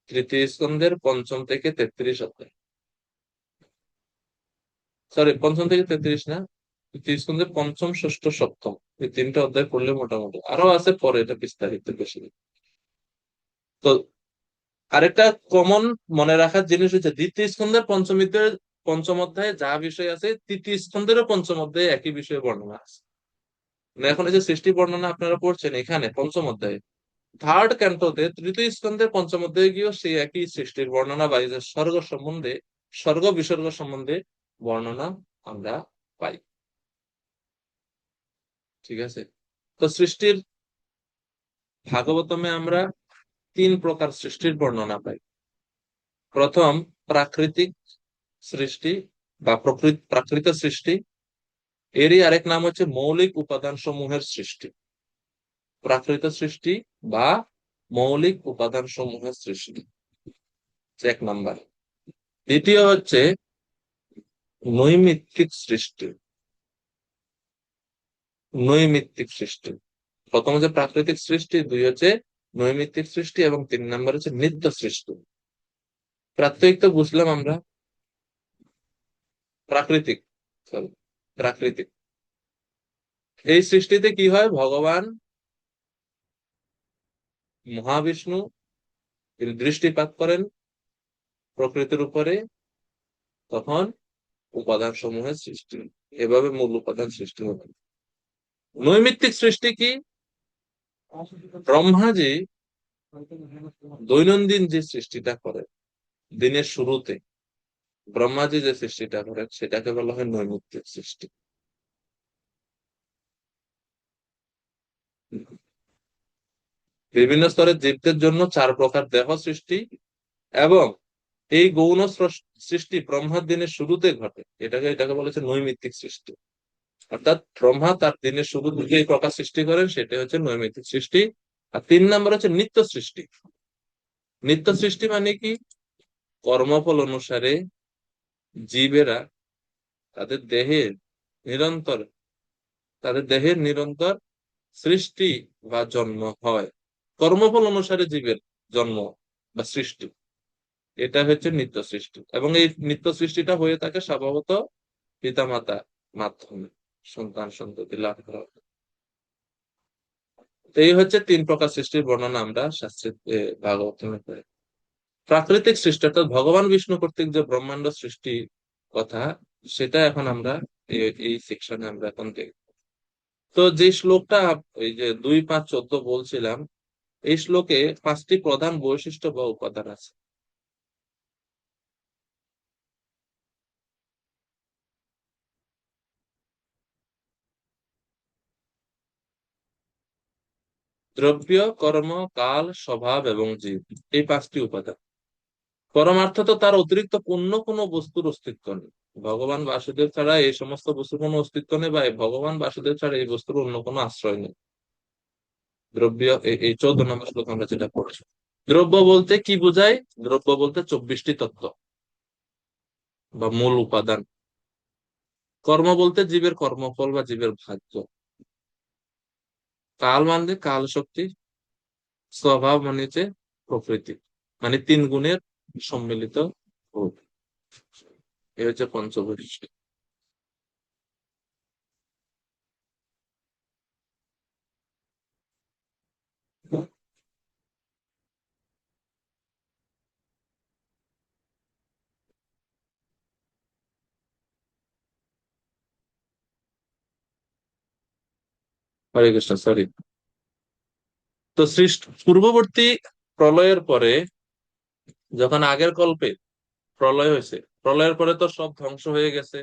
তৃতীয় স্কন্ধের 5 থেকে 33 অধ্যায়, সরি 5 থেকে 33 না, তৃতীয় স্কন্ধের 5ম, 6ষ্ঠ, 7ম, এই 3টা অধ্যায় পড়লে মোটামুটি, আরো আছে পরে এটা বিস্তারিত বেশি। তো আরেকটা কমন মনে রাখার জিনিস হচ্ছে, দ্বিতীয় স্কন্ধের পঞ্চম অধ্যায়ে যা বিষয় আছে তৃতীয় স্কন্ধেরও 5ম অধ্যায়ে একই বিষয়ে বর্ণনা আছে। মানে এখন এই যে সৃষ্টি বর্ণনা আপনারা পড়ছেন এখানে 5ম অধ্যায়ে, থার্ড ক্যান্টোতে তৃতীয় স্কন্ধের 5ম অধ্যায়ে গিয়েও সেই একই সৃষ্টির বর্ণনা বা এই যে স্বর্গ সম্বন্ধে, স্বর্গ বিসর্গ সম্বন্ধে বর্ণনা আমরা পাই। ঠিক আছে, তো সৃষ্টির ভাগবতমে আমরা 3 প্রকার সৃষ্টির বর্ণনা পাই। প্রথম প্রাকৃতিক সৃষ্টি বা প্রাকৃত সৃষ্টি, এরই আরেক নাম হচ্ছে মৌলিক উপাদান সমূহের সৃষ্টি। প্রাকৃত সৃষ্টি বা মৌলিক উপাদান সমূহের সৃষ্টি 1 নাম্বার। দ্বিতীয় হচ্ছে নৈমিত্তিক সৃষ্টি। নৈমিত্তিক সৃষ্টি, প্রথম হচ্ছে প্রাকৃতিক সৃষ্টি, 2 হচ্ছে নৈমিত্তিক সৃষ্টি এবং 3 নাম্বার হচ্ছে নিত্য সৃষ্টি। প্রাত্যহিক তো বুঝলাম আমরা, প্রাকৃতিক প্রাকৃতিক এই সৃষ্টিতে কি হয়, ভগবান মহাবিষ্ণু তিনি দৃষ্টিপাত করেন প্রকৃতির উপরে, তখন উপাদান সমূহের সৃষ্টি হয়। এভাবে মূল উপাদান সৃষ্টি হবে। নৈমিত্তিক সৃষ্টি কি? ব্রহ্মা যে দৈনন্দিন যে সৃষ্টিটা করে দিনের শুরুতে, ব্রহ্মাজি যে সৃষ্টিটা করেন সেটাকে বলা হয় নৈমিত্তিক সৃষ্টি। বিভিন্ন স্তরের জীবদের জন্য 4 প্রকার দেহ সৃষ্টি, এবং এই গৌণ সৃষ্টি ব্রহ্মার দিনের শুরুতে ঘটে, এটাকে বলেছে নৈমিত্তিক সৃষ্টি। অর্থাৎ ব্রহ্মা তার দিনের শুরুতে যে প্রকার সৃষ্টি করেন সেটা হচ্ছে নৈমিত্তিক সৃষ্টি। আর 3 নম্বর হচ্ছে নিত্য সৃষ্টি। নিত্য সৃষ্টি মানে কি? কর্মফল অনুসারে জীবেরা তাদের দেহের নিরন্তর তাদের দেহের নিরন্তর সৃষ্টি বা জন্ম হয়। কর্মফল অনুসারে জীবের জন্ম বা সৃষ্টি, এটা হচ্ছে নিত্য সৃষ্টি। এবং এই নিত্য সৃষ্টিটা হয়ে থাকে স্বভাবত পিতামাতা মাধ্যমে, সন্তান সন্ততি লাভ করা। তো এই হচ্ছে 3 প্রকার সৃষ্টির বর্ণনা আমরা শাস্ত্রে ভাগবতমে পাই। প্রাকৃতিক সৃষ্টি অর্থাৎ ভগবান বিষ্ণু কর্তৃক যে ব্রহ্মাণ্ড সৃষ্টি কথা, সেটা এখন আমরা এই সেকশনে আমরা এখন দেখব। তো যে শ্লোকটা এই যে 2, 5, 14 বলছিলাম, এই শ্লোকে 5টি প্রধান বৈশিষ্ট্য বা উপাদান আছে। দ্রব্য, কর্ম, কাল, স্বভাব এবং জীব, এই 5টি উপাদান। পরমার্থত তার অতিরিক্ত অন্য কোনো বস্তুর অস্তিত্ব নেই। ভগবান বাসুদেব ছাড়া এই সমস্ত বস্তুর কোনো অস্তিত্ব নেই, বা ভগবান বাসুদেব ছাড়া এই বস্তুর অন্য কোনো আশ্রয় নেই। দ্রব্য, এই 14 নম্বর শ্লোক আমরা যেটা পড়ছি। দ্রব্য বলতে কি বোঝায়? দ্রব্য বলতে 24টি তত্ত্ব বা মূল উপাদান। কর্ম বলতে জীবের কর্মফল বা জীবের ভাগ্য। কাল মানে কাল শক্তি। স্বভাব মানে হচ্ছে প্রকৃতি, মানে 3 গুণের সম্মিলিত রূপ। এ হচ্ছে পঞ্চবৈশিষ্ট্য। হরে কৃষ্ণ, সরি। তো পূর্ববর্তী প্রলয়ের পরে, যখন আগের কল্পে প্রলয় হয়েছে, প্রলয়ের পরে তো সব ধ্বংস হয়ে গেছে,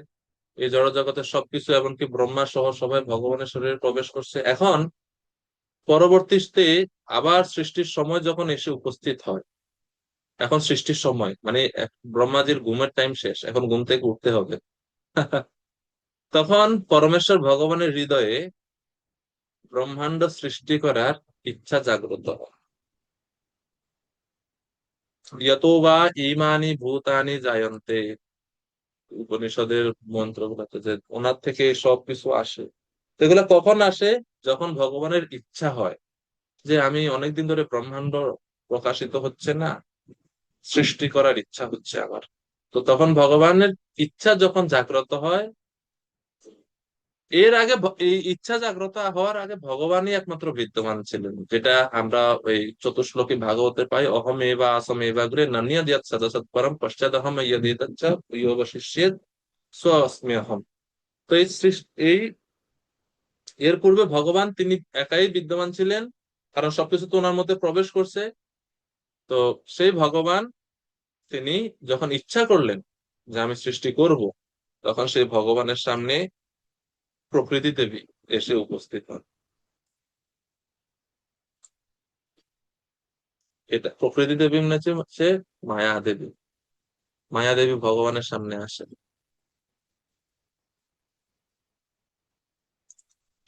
এই জড় জগতের সবকিছু, এমনকি ব্রহ্মা সহ সবাই ভগবানের শরীরে প্রবেশ করছে। এখন পরবর্তীতে আবার সৃষ্টির সময় যখন এসে উপস্থিত হয়, এখন সৃষ্টির সময় মানে ব্রহ্মাজির ঘুমের টাইম শেষ, এখন ঘুম থেকে উঠতে হবে। তখন পরমেশ্বর ভগবানের হৃদয়ে ব্রহ্মাণ্ড সৃষ্টি করার ইচ্ছা জাগ্রত হয়। ইয়তো বা ইমানি ভূতানি জায়ন্তে, উপনিষদের মন্ত্রগুলোতে যে ওনার থেকে সবকিছু আসে, তো এগুলা কখন আসে? যখন ভগবানের ইচ্ছা হয় যে আমি অনেকদিন ধরে ব্রহ্মাণ্ড প্রকাশিত হচ্ছে না, সৃষ্টি করার ইচ্ছা হচ্ছে আমার। তো তখন ভগবানের ইচ্ছা যখন জাগ্রত হয়, এর আগে এই ইচ্ছা জাগ্রত হওয়ার আগে ভগবানই একমাত্র বিদ্যমান ছিলেন, যেটা আমরা ওই চতুশ্লোকী ভাগবতে পাই। অহমেবা আসমেবাগ্রে নানিয়া দিয়াত সদসৎ পরম পশ্চাৎ অহম ইয়দিতচ্চ ইয়োবশিষ্যেৎ স্বস্মি অহম। তো এই এর পূর্বে ভগবান তিনি একাই বিদ্যমান ছিলেন, কারণ সবকিছু তো ওনার মধ্যে প্রবেশ করছে। তো সেই ভগবান তিনি যখন ইচ্ছা করলেন যে আমি সৃষ্টি করব, তখন সেই ভগবানের সামনে প্রকৃতি দেবী এসে উপস্থিত হন। এটা প্রকৃতি দেবী মানে হচ্ছে মায়া দেবী। মায়া দেবী ভগবানের সামনে আসেন।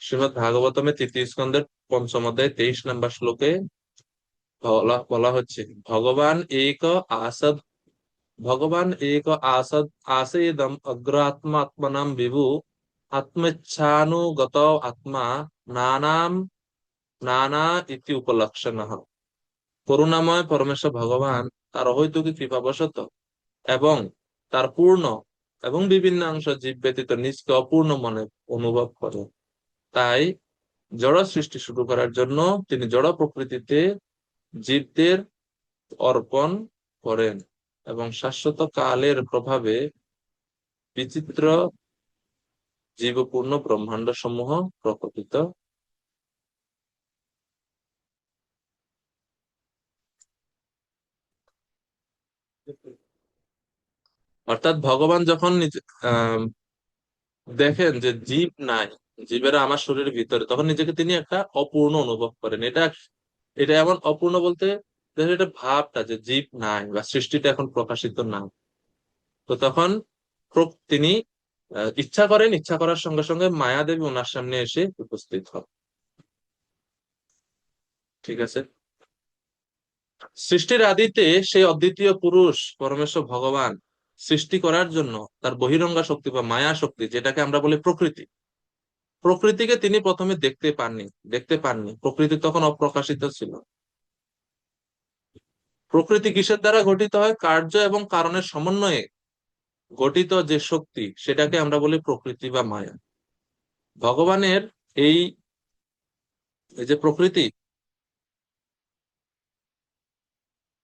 শ্রীমৎ ভাগবতমে 3য় স্কন্ধের 5ম অধ্যায় 23 নম্বর শ্লোকে বলা হচ্ছে, আসদ ভগবান এক আসদ আसेदम अग्रात्मात्मनां विभु आत्मेच्छानुगत आत्मा नानाम नाना इति उपलक्षणः। করুণাময় পরমেশ্বর ভগবান তার অহৈতুকী কৃপাবশত এবং তার পূর্ণ এবং বিভিন্ন অংশ জীব ব্যতীত নিজকে অপূর্ণ মনে অনুভব করে। তাই জড় সৃষ্টি শুরু করার জন্য তিনি জড় প্রকৃতিতে জীবদের অর্পণ করেন এবং শাশ্বত কালের প্রভাবে বিচিত্র জীবপূর্ণ ব্রহ্মাণ্ড সমূহ প্রকটিত। অর্থাৎ ভগবান যখন দেখেন যে জীব নাই, জীবেরা আমার শরীরের ভিতরে, তখন নিজেকে তিনি একটা অপূর্ণ অনুভব করেন। এটা এটা এমন অপূর্ণ বলতে দেখেন, এটা ভাবটা যে জীব নাই বা সৃষ্টিটা এখন প্রকাশিত না। তো তখন তিনি ইচ্ছা করেন, ইচ্ছা করার সঙ্গে সঙ্গে মায়াদেবী ওনার সামনে এসে উপস্থিত হন। ঠিক আছে। সৃষ্টির আদিতে সেই অদ্বিতীয় পুরুষ পরমেশ্বর ভগবান সৃষ্টি করার জন্য তার বহিরঙ্গা শক্তি বা মায়া শক্তি, যেটাকে আমরা বলি প্রকৃতি, প্রকৃতিকে তিনি প্রথমে দেখতে পাননি। প্রকৃতি তখন অপ্রকাশিত ছিল। প্রকৃতি কিসের দ্বারা গঠিত হয়? কার্য এবং কারণের সমন্বয়ে গঠিত যে শক্তি, সেটাকে আমরা বলি প্রকৃতি বা মায়া। ভগবানের এই এই যে প্রকৃতি,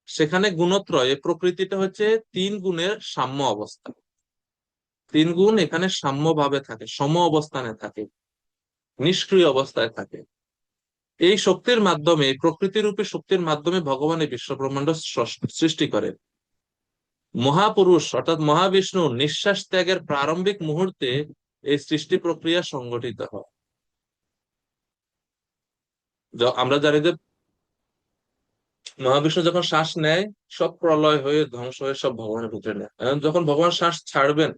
সেখানে গুণত্রয়, এই প্রকৃতিটা হচ্ছে তিন গুণের সাম্য অবস্থা। তিন গুণ এখানে সাম্য ভাবে থাকে, সম অবস্থানে থাকে, নিষ্ক্রিয় অবস্থায় থাকে। এই শক্তির মাধ্যমে, এই প্রকৃতিরূপী শক্তির মাধ্যমে ভগবান এই বিশ্ব ব্রহ্মাণ্ড সৃষ্টি করেন। মহাপুরুষ অর্থাৎ মহাবিষ্ণু নিঃশ্বাস ত্যাগের প্রারম্ভিক মুহূর্তে এই সৃষ্টি প্রক্রিয়া সংগঠিত হয়। আমরা জানি যে মহাবিষ্ণু যখন শ্বাস নেয়, সব প্রলয় হয়ে ধ্বংস হয়ে সব ভগবানের ভিতরে নেয়। এখন যখন ভগবান শ্বাস ছাড়বেন,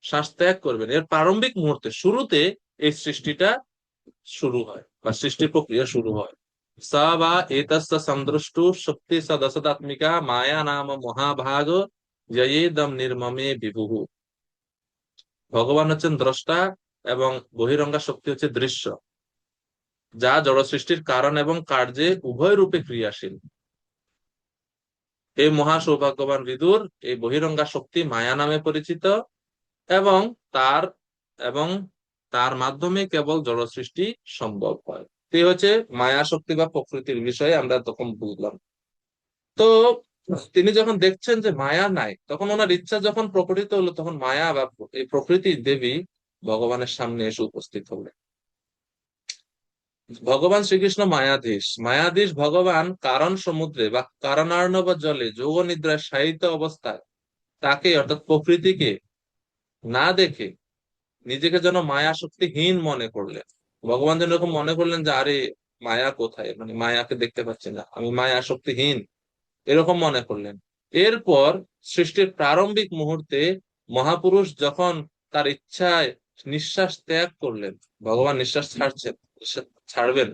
শ্বাস ত্যাগ করবেন, এর প্রারম্ভিক মুহূর্তে, শুরুতে এই সৃষ্টিটা শুরু হয় বা সৃষ্টি প্রক্রিয়া শুরু হয়। সা বা এতস্য সন্দৃষ্টু শক্তি সদসদাত্মিকা মায়া নাম মহাভাগ জয়েদম নির্মমে বিভুঃ। ভগবান হচ্ছেন দ্রষ্টা এবং বহিরঙ্গা শক্তি হচ্ছে দৃশ্য, যা জড় সৃষ্টির কারণ এবং কার্যে উভয় রূপে ক্রিয়াশীল। এই মহা সৌভাগ্যবান বিদুর, এই বহিরঙ্গা শক্তি মায়া নামে পরিচিত এবং তার এবং তার মাধ্যমে কেবল জড় সৃষ্টি সম্ভব হয়। এই হচ্ছে মায়া শক্তি বা প্রকৃতির বিষয়ে আমরা তখন বুঝলাম। তো তিনি যখন দেখছেন যে মায়া নাই, তখন ওনার ইচ্ছা যখন প্রকটিত হলো, তখন মায়া বা এই প্রকৃতির দেবী ভগবানের সামনে এসে উপস্থিত হলেন। ভগবান শ্রীকৃষ্ণ মায়াধীশ। মায়াধীশ ভগবান কারণ সমুদ্রে বা কারণার্ণব জলে যোগ নিদ্রায় শায়িত অবস্থায় তাকে অর্থাৎ প্রকৃতিকে না দেখে নিজেকে যেন মায়া শক্তিহীন মনে করলেন। ভগবান যেন এরকম মনে করলেন যে আরে মায়া কোথায়, মানে মায়াকে দেখতে পাচ্ছি না, আমি মায়া শক্তিহীন, এরকম মনে করলেন। এরপর সৃষ্টির প্রারম্ভিক মুহূর্তে মহাপুরুষ যখন তার ইচ্ছায় নিঃশ্বাস ত্যাগ করলেন, ভগবান নিঃশ্বাস ছাড়বেন,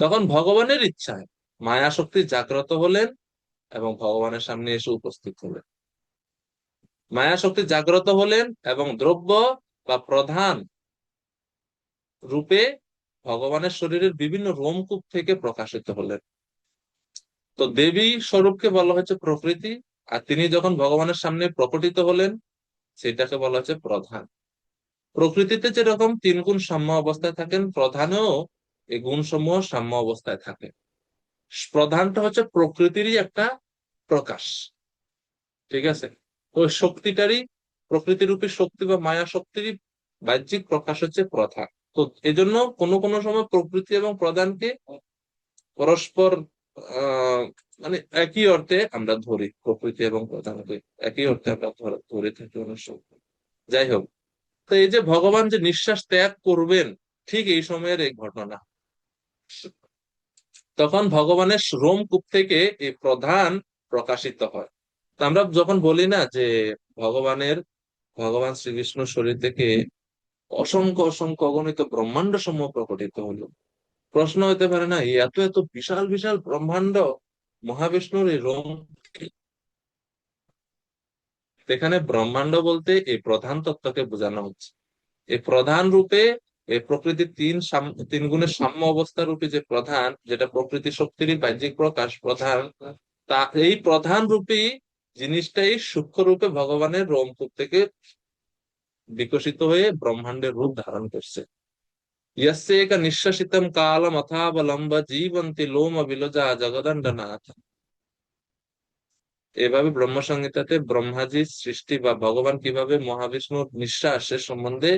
তখন ভগবানের ইচ্ছায় মায়া শক্তি জাগ্রত হলেন এবং ভগবানের সামনে এসে উপস্থিত হলেন। মায়া শক্তি জাগ্রত হলেন এবং দ্রব্য বা প্রধান রূপে ভগবানের শরীরের বিভিন্ন রোমকূপ থেকে প্রকাশিত হলেন। তো দেবী স্বরূপকে বলা হচ্ছে প্রকৃতি, আর তিনি যখন ভগবানের সামনে প্রকটিত হলেন, সেটাকে বলা হচ্ছে প্রধান। প্রকৃতিতে যেরকম তিন গুণ সাম্য অবস্থায় থাকেন, প্রধানেও এই গুণ সমূহ সাম্য অবস্থায় থাকে। প্রধানটা হচ্ছে প্রকৃতিরই একটা প্রকাশ। ঠিক আছে। ওই শক্তিটারই, প্রকৃতিরূপী শক্তি বা মায়া শক্তিরই বাহ্যিক প্রকাশ হচ্ছে প্রধান। তো এজন্য কোনো কোনো সময় প্রকৃতি এবং প্রধানকে পরস্পর আহ মানে একই অর্থে আমরা ধরি, প্রকৃতি এবং প্রধানকে একই অর্থে আমরা ধরে থাকি অনেক সময়। যাই হোক, তো এই যে ভগবান যে নিঃশ্বাস ত্যাগ করবেন, ঠিক এই সময়ের এই ঘটনা। তখন ভগবানের রোমকূপ থেকে এই প্রধান প্রকাশিত হয়। তো আমরা যখন বলি না যে ভগবান শ্রীকৃষ্ণ শরীর থেকে অসংখ্য অসংখ্য অগণিত ব্রহ্মাণ্ড সমূহ প্রকটিত হলো, প্রশ্ন হতে পারে না, এই এত এত বিশাল বিশাল ব্রহ্মাণ্ড মহাবিষ্ণুর এই রোম। এখানে ব্রহ্মাণ্ড বলতে এই প্রধান তত্ত্বকে বোঝানো হচ্ছে। এই প্রধান রূপে এই প্রকৃতির তিন গুণের সাম্য অবস্থা রূপে যে প্রধান, যেটা প্রকৃতি শক্তিরই বাহ্যিক প্রকাশ প্রধান, তা এই প্রধান রূপী জিনিসটাই সূক্ষ্ম রূপে ভগবানের রোমকূপ থেকে বিকশিত হয়ে ব্রহ্মাণ্ডের রূপ ধারণ করছে। यस्य एक निश्शसितं कालम अथावलंब जीवन्ति लोम বিলজা জগদণ্ডনাথ। এভাবে ব্রহ্ম সংহিতাতে ব্রহ্মাজির সৃষ্টি বা ভগবান কিভাবে মহাবিষ্ণুর নিঃশ্বাসের সম্বন্ধে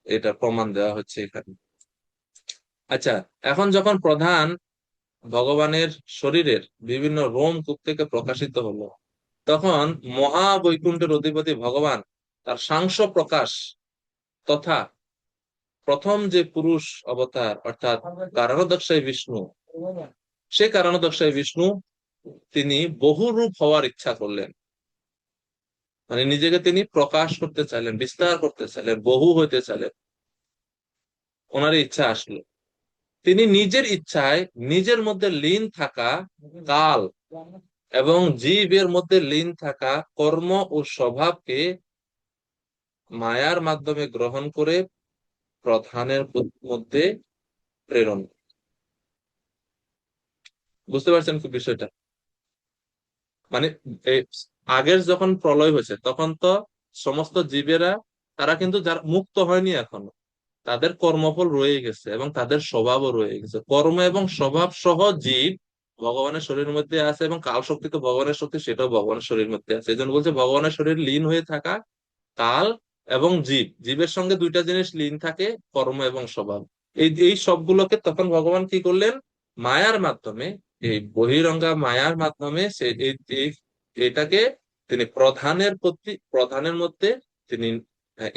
এটা প্রমাণ দেওয়া হচ্ছে এখানে। আচ্ছা, এখন যখন প্রধান ভগবানের শরীরের বিভিন্ন রোম কূপ থেকে প্রকাশিত হলো, তখন মহাবৈকুণ্ঠের অধিপতি ভগবান তার সাংস প্রকাশ তথা প্রথম যে পুরুষ অবতার অর্থাৎ কারণোদক্ষায় বিষ্ণু, সে কারণোদক্ষায় বিষ্ণু তিনি বহু রূপ হওয়ার ইচ্ছা করলেন। মানে নিজেকে তিনি প্রকাশ করতে চাইলেন, বিস্তার করতে চাইলেন, বহু হইতে চাইলেন। ওনার ইচ্ছা আসলো, তিনি নিজের ইচ্ছায় নিজের মধ্যে লীন থাকা কাল এবং জীবের মধ্যে লীন থাকা কর্ম ও স্বভাবকে মায়ার মাধ্যমে গ্রহণ করে প্রধানের মধ্যে প্রেরণ। বুঝতে পারছেন কি বিষয়টা? মানে এই আগের যখন প্রলয় হয়েছে তখন তো সমস্ত জীবেরা, তারা কিন্তু যারা মুক্ত হয়নি এখনো, তাদের কর্মফল রয়ে গেছে এবং তাদের স্বভাবও রয়ে গেছে। কর্ম এবং স্বভাব সহ জীব ভগবানের শরীরের মধ্যে আছে, এবং কাল শক্তি তো ভগবানের শক্তি, সেটাও ভগবানের শরীরের মধ্যে আছে। এই জন্য বলছে ভগবানের শরীর লীন হয়ে থাকা কাল এবং জীব, জীবের সঙ্গে দুইটা জিনিস লীন থাকে, কর্ম এবং স্বভাব। এই এই সবগুলোকে তখন ভগবান কি করলেন, মায়ার মাধ্যমে, এই বহিরঙ্গা মায়ার মাধ্যমে সে এটাকে তিনি প্রধানের মধ্যে তিনি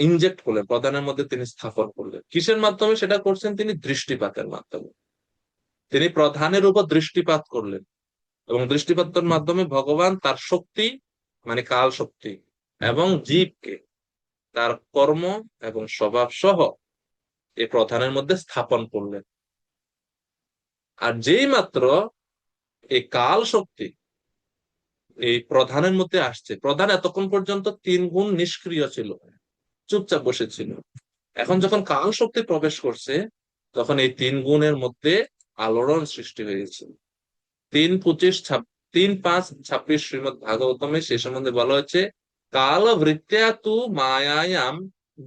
ইনজেক্ট করলেন, প্রধানের মধ্যে তিনি স্থাপন করলেন। কিসের মাধ্যমে সেটা করছেন? তিনি দৃষ্টিপাতের মাধ্যমে তিনি প্রধানের উপর দৃষ্টিপাত করলেন, এবং দৃষ্টিপাতের মাধ্যমে ভগবান তার শক্তি মানে কাল শক্তি এবং জীবকে তার কর্ম এবং স্বভাব সহ এই প্রধানের মধ্যে স্থাপন করলেন। আর যেই মাত্র এই কাল শক্তি এই প্রধানের মধ্যে আসছে, প্রধান এতক্ষণ পর্যন্ত 3 গুণ নিষ্ক্রিয় ছিল, চুপচাপ বসেছিল। এখন যখন কাল শক্তি প্রবেশ করছে, তখন এই 3 গুণের মধ্যে আলোড়ন সৃষ্টি হয়েছে। 3:25-3:5-26 শ্রীমদ ভাগবতমে সে সম্বন্ধে বলা হচ্ছে, কাল ভৃত্য়া তু মায়ায়াম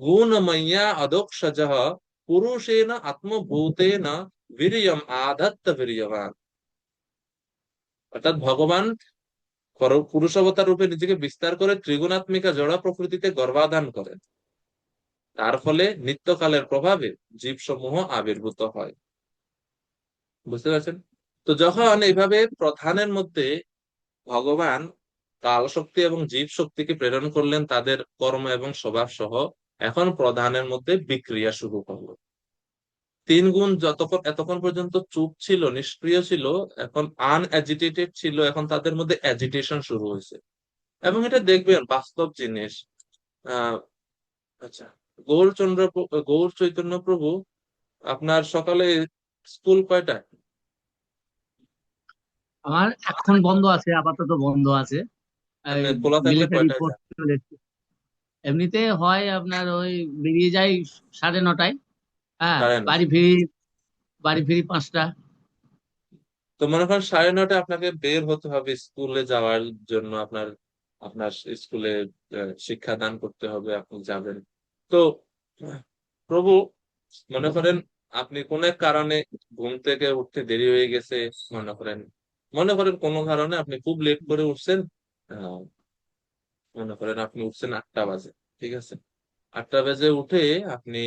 গুণময়্যা অদোক্ষজঃ পুরুষেন আত্মভূতেন বীর্যম আধত্ত বীর্যবান। অর্থাৎ ভগবান পুরুষ অবতার রূপে নিজেকে বিস্তার করে ত্রিগুণাত্মিকা জড় প্রকৃতিতে গর্ভাধান করেন। তার ফলে নিত্যকালের প্রভাবে জীবসমূহ আবির্ভূত হয়। বুঝতে পারছেন? তো যখন এইভাবে প্রধানের মধ্যে ভগবান কাল শক্তি এবং জীব শক্তিকে প্রেরণ করলেন তাদের কর্ম এবং স্বভাব সহ, এখন প্রধানের মধ্যে বিক্রিয়া শুরু করলো। 3 গুণ যতক্ষণ এতক্ষণ পর্যন্ত চুপ ছিল, নিষ্ক্রিয় ছিল, এখন আনএজিটেটেড ছিল, এখন তাদের মধ্যে অ্যাজিটেশন শুরু হয়েছে। এবং এটা দেখবেন বাস্তব জিনিস। আহ আচ্ছা, গৌর চৈতন্য প্রভু, আপনার সকালে স্কুল কয়টায়? আমার এখন বন্ধ আছে, আপাতত বন্ধ আছে। মানে খোলা থাকলে মিলিটারি কয়টায় পোস্ট যায়? চলে এসেছে। এমনিতে হয় আপনার ওই বেরিয়ে যাই 9:30। হ্যাঁ, 9:30। বাড়ি ফিরি 5টা। তো মনে করেন 9:30টায় আপনাকে বের হতে হবে স্কুলে যাওয়ার জন্য, আপনার আপনার স্কুলে শিক্ষাদান করতে হবে, আপনি যাবেন। তো প্রভু, মনে করেন আপনি কোন এক কারণে ঘুম থেকে উঠতে দেরি হয়ে গেছে, মনে করেন কোনো কারণে আপনি খুব লেট করে উঠছেন। আহ, মনে করেন আপনি উঠছেন 8টা বাজে, ঠিক আছে? 8টা বাজে উঠে আপনি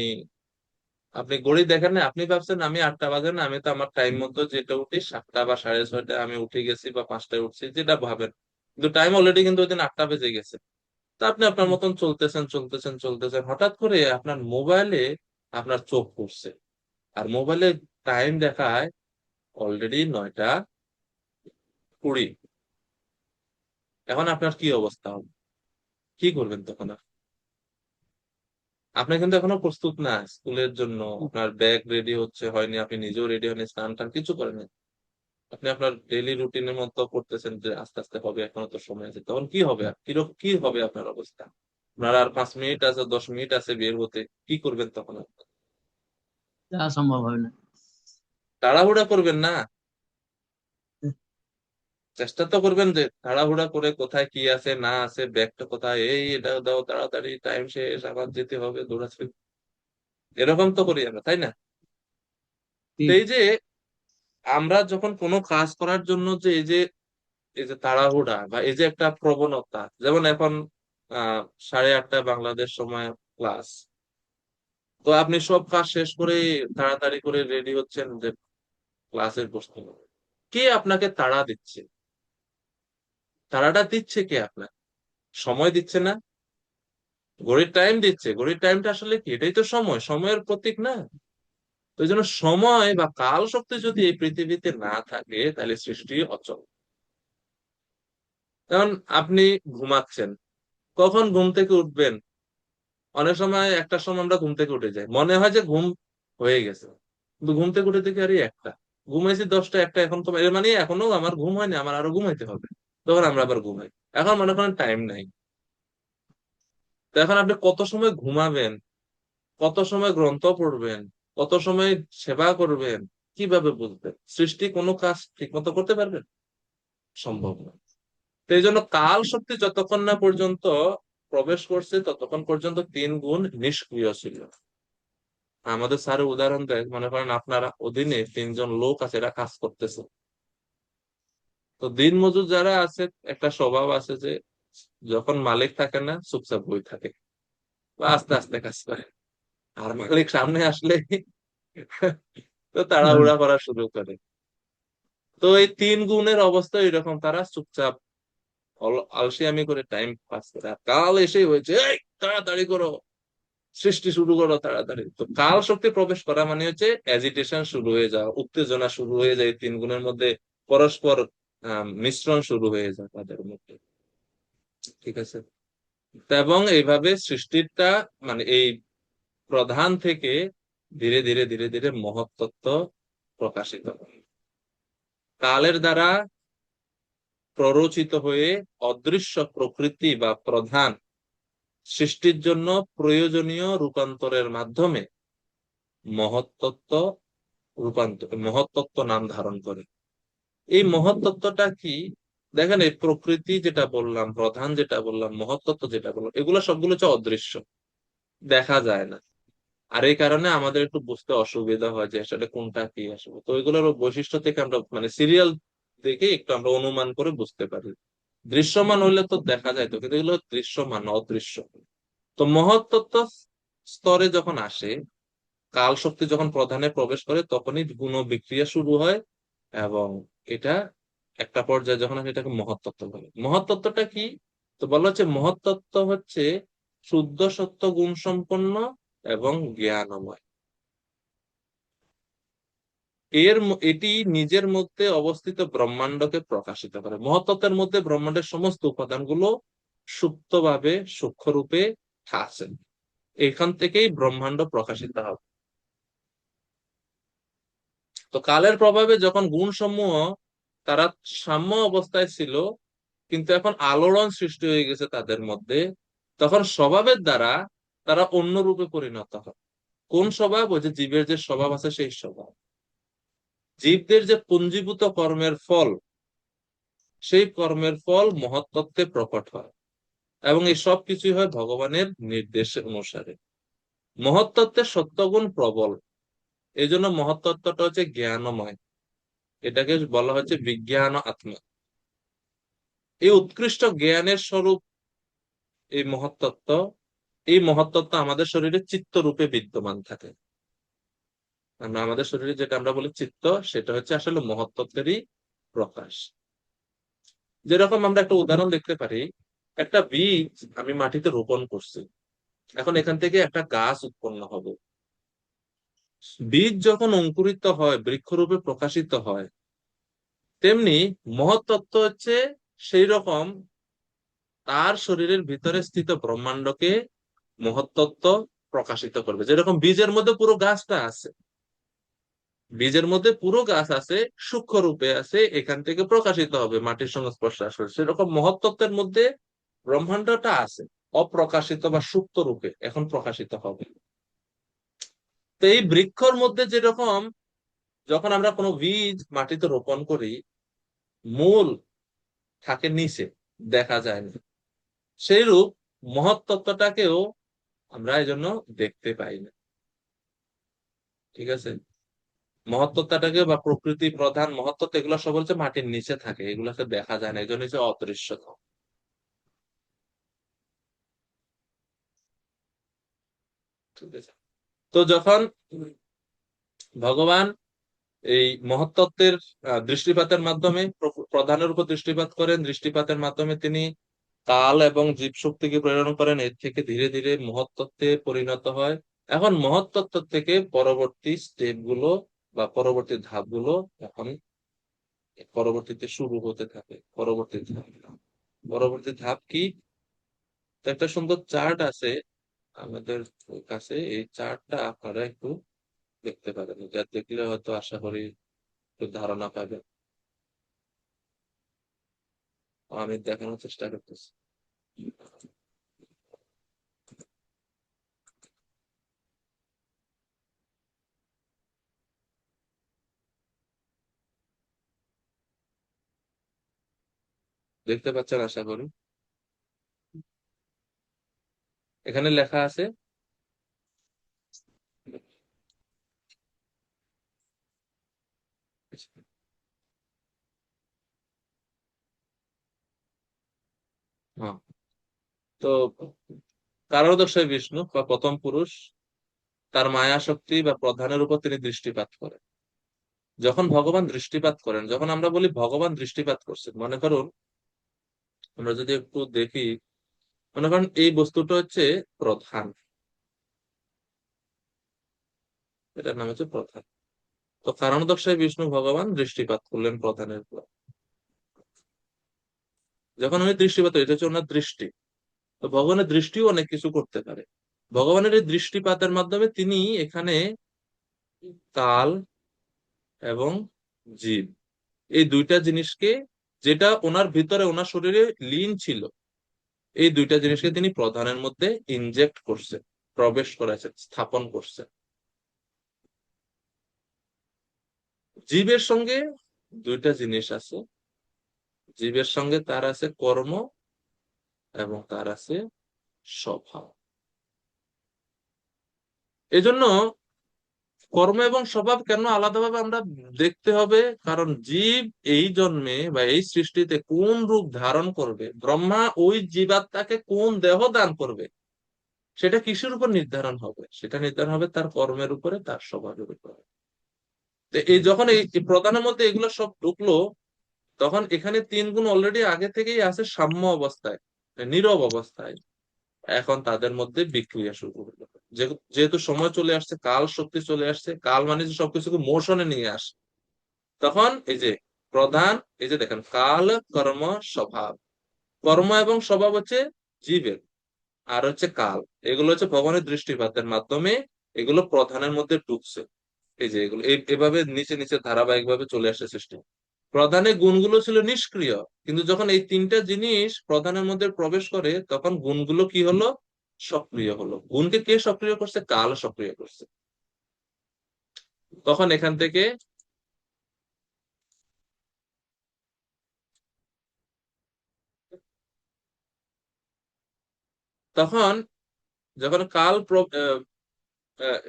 আপনি ঘড়ি দেখেন না, আপনি ভাবছেন আমি 8টা বাজে না, আমি তো আমার টাইম মতো যেটা উঠি 7টা বা 6:30টায় আমি উঠে গেছি বা 5টায় উঠছি, যেটা ভাবেন, কিন্তু টাইম অলরেডি কিন্তু ওই দিন 8টা বেজে গেছে। তা আপনি আপনার মতন চলতেছেন চলতেছেন চলতেছেন, হঠাৎ করে আপনার মোবাইলে আপনার চোখ পড়ছে, আর মোবাইলে টাইম দেখায় অলরেডি 9:20। এখন আপনার কি অবস্থা হবে? কি করবেন তখন? আপনি কিন্তু এখনো প্রস্তুত না স্কুলের জন্য, আপনার ব্যাগ রেডি হচ্ছে হয়নি, আপনি নিজেও রেডি হয়নি, স্নান টান কিছু করেন, আপনি আপনার ডেইলি রুটিনের মতো করতেছেন যে আস্তে আস্তে হবে, এখনো তো সময় আছে। তখন কি হবে? কি হবে আপনার অবস্থা? আপনার আর 5 মিনিট আছে, 10 মিনিট আছে বের হতে, কি করবেন তখন? তা সম্ভব হবে না। তাড়াহুড়া করবেন না, চেষ্টা তো করবেন যে তাড়াহুড়া করে কোথায় কি আছে না আছে, ব্যাগটা কোথায়, এই এটা দাও তাড়াতাড়ি, টাইম শেষ, আবার যেতে হবে, দৌড়াচ্ছি। এরকম তো করি আমরা, তাই না? ঠিক। তো এই যে আমরা যখন কোনো কাজ করার জন্য যে এই যে তাড়াহুড়া বা এই যে একটা প্রবণতা, যেমন এখন 8:30 বাংলাদেশ সময় ক্লাস, তো আপনি সব কাজ শেষ করে তাড়াতাড়ি করে রেডি হচ্ছেন যে ক্লাসে বসতে হবে। কে আপনাকে তাড়া দিচ্ছে? তাড়াটা দিচ্ছে কে? আপনার সময় দিচ্ছে না, ঘড়ির টাইম দিচ্ছে। ঘড়ির টাইমটা আসলে কি? এটাই তো সময়, সময়ের প্রতীক না? তো এই জন্য সময় বা কাল শক্তি যদি এই পৃথিবীতে না থাকে তাহলে সৃষ্টি অচল। কারণ আপনি ঘুমাচ্ছেন, কখন ঘুম থেকে উঠবেন? অনেক সময় একটা সময় আমরা ঘুম থেকে উঠে যাই, মনে হয় যে ঘুম হয়ে গেছে, কিন্তু ঘুম থেকে উঠে দেখি আরে একটা, ঘুমাইছি 10টা, একটা এখন তো এর মানে এখনো আমার ঘুম হয়নি, আমার আরো ঘুমাইতে হবে। তখন আমরা আবার ঘুমাই। এখন মনে করেন টাইম নাই। তো এখন আপনি কত সময় ঘুমাবেন, কত সময় গ্রন্থ পড়বেন, কত সময় সেবা করবেন, কিভাবে বুঝবেন? সৃষ্টি কোনো কাজ ঠিক মতো করতে পারবেন? সম্ভব না। তো এই জন্য কাল শক্তি যতক্ষণ না পর্যন্ত প্রবেশ করছে ততক্ষণ পর্যন্ত 3 গুণ নিষ্ক্রিয় ছিল। আমাদের স্যারের উদাহরণ দেয়, মনে করেন আপনারা অধীনে 3 জন লোক আছে, এরা কাজ করতেছে। তো দিন মজুর যারা আছে, একটা স্বভাব আছে যে যখন মালিক থাকে না চুপচাপ বই থাকে বা আস্তে আস্তে কাজ করে। আর মালিক সামনে আসলে তো তাড়াহুড়া করা শুরু করে। তো এই 3 গুণের অবস্থা এরকম, তারা চুপচাপ আলসিয়ামি করে টাইম পাস করে। আর কাল এসেই হয়েছে, এই তাড়াতাড়ি করো, সৃষ্টি শুরু করো তাড়াতাড়ি। তো কাল শক্তি প্রবেশ করা মানে হচ্ছে অ্যাজিটেশন শুরু হয়ে যাওয়া, উত্তেজনা শুরু হয়ে যায়, 3 গুণের মধ্যে পরস্পর মিশ্রণ শুরু হয়ে যায় তাদের মধ্যে। ঠিক আছে? তো এবং এইভাবে সৃষ্টিটা মানে এই প্রধান থেকে ধীরে ধীরে ধীরে ধীরে মহৎ তত্ত্ব প্রকাশিত হয় কালের দ্বারা প্ররোচিত হয়ে। অদৃশ্য প্রকৃতি বা প্রধান সৃষ্টির জন্য প্রয়োজনীয় রূপান্তরের মাধ্যমে মহৎ তত্ত্ব মহৎ তত্ত্ব নাম ধারণ করে। এই মহৎ তত্ত্বটা কি? দেখেন, এই প্রকৃতি যেটা বললাম, প্রধান যেটা বললাম, মহৎ তত্ত্ব যেটা বললাম, এগুলো সবগুলো হচ্ছে অদৃশ্য, দেখা যায় না। আর এই কারণে আমাদের একটু বুঝতে অসুবিধা হয় যে আসলে কোনটা কি আসলে। তো এগুলোর বৈশিষ্ট্য থেকে আমরা মানে সিরিয়াল দেখে একটু আমরা অনুমান করে বুঝতে পারি। দৃশ্যমান হইলে তো দেখা যায় তো, কিন্তু এগুলো দৃশ্যমান না, অদৃশ্য। তো মহৎ তত্ত্ব স্তরে যখন আসে, কাল শক্তি যখন প্রধানে প্রবেশ করে, তখনই গুণ বিক্রিয়া শুরু হয়। এবং এটা একটা পর্যায়ে যখন আসে, এটাকে মহৎ তত্ত্ব বলে। মহৎ তত্ত্বটা কি? তো বলা হচ্ছে মহৎ তত্ত্ব হচ্ছে শুদ্ধ সত্য গুণ সম্পন্ন এবং জ্ঞানময়। এটি নিজের মধ্যে অবস্থিত ব্রহ্মাণ্ডকে প্রকাশিত করে। মহত্তত্ত্বের মধ্যে ব্রহ্মাণ্ডের সমস্ত উপাদানগুলো সুপ্তভাবে সূক্ষ্ম রূপে আছে। এখান থেকেই ব্রহ্মাণ্ড প্রকাশিত হবে। তো কালের প্রভাবে যখন গুণ সমূহ তারা সাম্য অবস্থায় ছিল, কিন্তু এখন আলোড়ন সৃষ্টি হয়ে গেছে তাদের মধ্যে, তখন স্বভাবের দ্বারা তারা অন্য রূপে পরিণত হয়। কোন স্বভাব? ওই যে জীবের যে স্বভাব আছে সেই স্বভাব। জীবদের যে পুঞ্জীভূত কর্মের ফল, সেই কর্মের ফল মহৎ তত্ত্বে প্রকট হয়। এবং এই সব কিছুই হয় ভগবানের নির্দেশ অনুসারে। মহৎ তত্ত্বের সত্যগুণ প্রবল, এই জন্য মহৎ তত্ত্বটা হচ্ছে জ্ঞানময়। এটাকে বলা হচ্ছে বিজ্ঞান আত্মা। এই উৎকৃষ্ট জ্ঞানের স্বরূপ এই মহৎ তত্ত্ব। এই মহৎ তত্ত্ব আমাদের শরীরে চিত্ত রূপে বিদ্যমান থাকে। আমাদের শরীরে যেটা আমরা বলি চিত্ত, সেটা হচ্ছে আসলে মহৎ তত্ত্বেরই প্রকাশ। যেরকম আমরা একটা উদাহরণ দেখতে পারি, একটা বীজ আমি মাটিতে রোপণ করছি, এখন এখান থেকে একটা গাছ উৎপন্ন হবে। বীজ যখন অঙ্কুরিত হয়, বৃক্ষরূপে প্রকাশিত হয়, তেমনি মহৎ তত্ত্ব হচ্ছে সেই রকম তার শরীরের ভিতরে স্থিত ব্রহ্মাণ্ডকে মহৎ তত্ত্ব প্রকাশিত করবে। যেরকম বীজের মধ্যে পুরো গাছটা আছে, বীজের মধ্যে পুরো গাছ আছে, সূক্ষ্ম রূপে আছে, এখান থেকে প্রকাশিত হবে মাটির সংস্পর্শ আসলে। সেরকম মহৎ তত্ত্বের মধ্যে ব্রহ্মাণ্ডটা আছে অপ্রকাশিত বা সুপ্ত রূপে, এখন প্রকাশিত হবে। তো এই বৃক্ষর মধ্যে যেরকম যখন আমরা কোনো বীজ মাটিতে রোপণ করি, মূল থাকে নিচে, দেখা যায় না, সেইরূপ মহৎ তত্ত্বটাকেও আমরা এই জন্য দেখতে পাই না। ঠিক আছে? মহত্ত্বটাকে বা প্রকৃতি প্রধান মহত্ত্ব এগুলো সব হচ্ছে মাটির নিচে থাকে, এগুলাকে দেখা যায় না, এই জন্য হচ্ছে অদৃশ্যতম। ঠিক আছে। তো যখন ভগবান এই মহত্তত্ত্বের দৃষ্টিপাতের মাধ্যমে প্রধানের উপর দৃষ্টিপাত করেন, দৃষ্টিপাতের মাধ্যমে তিনি কাল এবং জীব শক্তিকে প্রেরণ করেন, এর থেকে ধীরে ধীরে মহত্তত্ত্বে পরিণত হয়। এখন মহত্তত্ত্ব থেকে পরবর্তী স্টেপ গুলো বা পরবর্তী ধাপগুলো এখন পরবর্তীতে শুরু হতে থাকে। পরবর্তী ধাপ কি? তো একটা সুন্দর চার্ট আছে আমাদের কাছে, এই চার্টটা আপনারা একটু দেখতে পারেন, যা দেখলে হয়তো আশা করি একটু ধারণা পাবেন। আমি দেখানোর চেষ্টা করতেছি। দেখতে পাচ্ছেন আশা করি। এখানে লেখা আছে হ্যাঁ, তো কারণদর্শী বিষ্ণু বা প্রথম পুরুষ তার মায়া শক্তি বা প্রধানের উপর তিনি দৃষ্টিপাত করেন। যখন ভগবান দৃষ্টিপাত করেন, যখন আমরা বলি ভগবান দৃষ্টিপাত করছেন, মনে করুন আমরা যদি একটু দেখি, মনে করেন এই বস্তুটা হচ্ছে প্রধান, এটার নাম হচ্ছে প্রধান। তো কারণদর্শী বিষ্ণু ভগবান দৃষ্টিপাত করলেন প্রধানের উপর। যখন উনি দৃষ্টিপাত, এটা হচ্ছে ওনার দৃষ্টি। তো ভগবানের দৃষ্টিও অনেক কিছু করতে পারে। ভগবানের এই দৃষ্টিপাতের মাধ্যমে তিনি এখানে কাল এবং জীব, এই দুইটা জিনিসকে, যেটা ওনার ভিতরে ওনার শরীরে লীন ছিল, এই দুইটা জিনিসকে তিনি প্রধানের মধ্যে ইনজেক্ট করছেন, প্রবেশ করেছেন, স্থাপন করছেন। জীবের সঙ্গে দুইটা জিনিস আছে, জীবের সঙ্গে তার আছে কর্ম এবং তার আছে স্বভাব। এজন্য কর্ম এবং স্বভাব কেন আলাদাভাবে আমরা দেখতে হবে, কারণ জীব এই জন্মে বা এই সৃষ্টিতে কোন রূপ ধারণ করবে, ব্রহ্মা ওই জীবাত্মাকে কোন দেহ দান করবে, সেটা কিসের উপর নির্ধারণ হবে? সেটা নির্ধারণ হবে তার কর্মের উপরে, তার স্বভাবের উপরে। তো এই যখন এই এই প্রধানের মধ্যে এগুলো সব ঢুকলো, তখন এখানে তিন গুণ অলরেডি আগে থেকেই আছে সাম্য অবস্থায়, নীরব অবস্থায়। এখন তাদের মধ্যে বিক্রিয়া শুরু হলো। যেহেতু সময় চলে আসছে, কাল শক্তি চলে আসছে, কাল মানে যে সবকিছুকে মোশনে নিয়ে আসে, তখন এই যে প্রধান, এই যে দেখেন কাল কর্ম স্বভাব, কর্ম এবং স্বভাব হচ্ছে জীবের, আর হচ্ছে কাল, এগুলো হচ্ছে ভগবানের দৃষ্টিপাতের মাধ্যমে এগুলো প্রধানের মধ্যে ঢুকছে। এই যে এগুলো এভাবে নিচে নিচে ধারাবাহিক ভাবে চলে আসছে সৃষ্টি। প্রধানের গুণগুলো ছিল নিষ্ক্রিয়, কিন্তু যখন এই তিনটা জিনিস প্রধানের মধ্যে প্রবেশ করে, তখন গুণগুলো কি হলো? সক্রিয় হলো। গুণকে কে সক্রিয় করছে? কাল সক্রিয় করছে। তখন এখান থেকে তখন যখন আহ,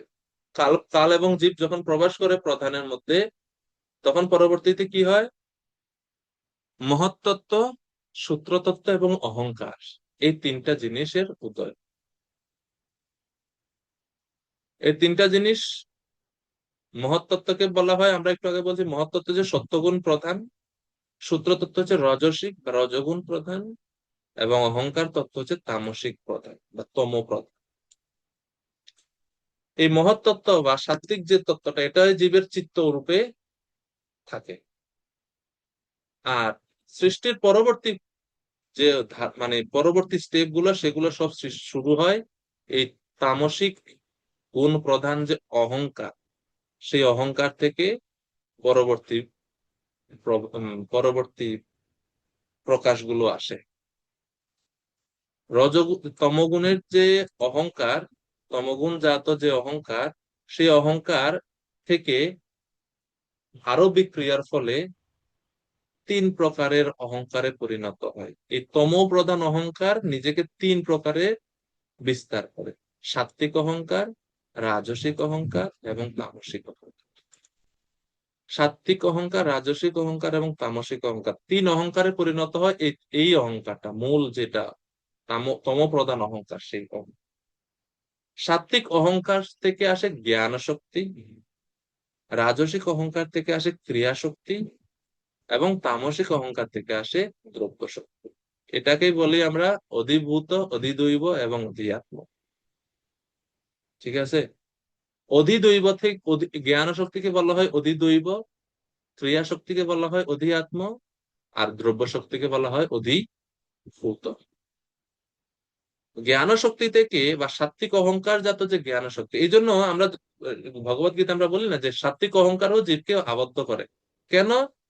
কাল কাল এবং জীব যখন প্রবেশ করে প্রধানের মধ্যে, তখন পরবর্তীতে কি হয়? মহত্তত্ত্ব, সূত্রতত্ত্ব এবং অহংকার, এই তিনটা জিনিসের উদয়। এই তিনটা জিনিস, মহত্তত্ত্বকে বলা হয়, আমরা একটু আগে বলছি মহত্তত্ত্ব যে সত্যগুণ প্রধান, সূত্রতত্ত্ব হচ্ছে রজসিক বা রজগুণ প্রধান, এবং অহংকার তত্ত্ব হচ্ছে তামসিক প্রধান বা তম প্রধান। এই মহত্তত্ত্ব বা সাত্ত্বিক যে তত্ত্বটা, এটা জীবের চিত্ত রূপে থাকে। আর সৃষ্টির পরবর্তী যে মানে পরবর্তী স্টেপ গুলো, সেগুলো সব শুরু হয় এই তামসিক গুণ প্রধান যে অহংকার, সেই অহংকার থেকে পরবর্তী পরবর্তী প্রকাশগুলো আসে। তমগুণের যে অহংকার, তমগুণ জাত যে অহংকার, সেই অহংকার থেকে আরো বিক্রিয়ার ফলে তিন প্রকারের অহংকারে পরিণত হয়। এই তম প্রধান অহংকার নিজেকে তিন প্রকারে বিস্তার করে: সাত্ত্বিক অহংকার, রাজসিক অহংকার এবং তামসিক অহংকার। সাত্ত্বিক অহংকার, রাজসিক অহংকার এবং তামসিক অহংকার, তিন অহংকারে পরিণত হয় এই অহংকারটা, মূল যেটা তমপ্রধান অহংকার, সেই অহংকার। সাত্ত্বিক অহংকার থেকে আসে জ্ঞান শক্তি, রাজসিক অহংকার থেকে আসে ক্রিয়া শক্তি, এবং তামসিক অহংকার থেকে আসে দ্রব্য শক্তি। এটাকেই বলি আমরা অধিভূত, অধিদৈব এবং অধিআত্ম। ঠিক আছে? অধিদৈব থেকে জ্ঞান শক্তিকে বলা হয় অধিদৈব, ক্রিয়া শক্তিকে বলা হয় অধিআত্ম, আর দ্রব্য শক্তিকে বলা হয় অধিভূত। জ্ঞান শক্তি থেকে বা সাত্ত্বিক অহংকার জাত যে জ্ঞান শক্তি, এই জন্য আমরা ভগবত গীতা আমরা বলি না যে সাত্ত্বিক অহংকারও জীবকে আবদ্ধ করে। কেন?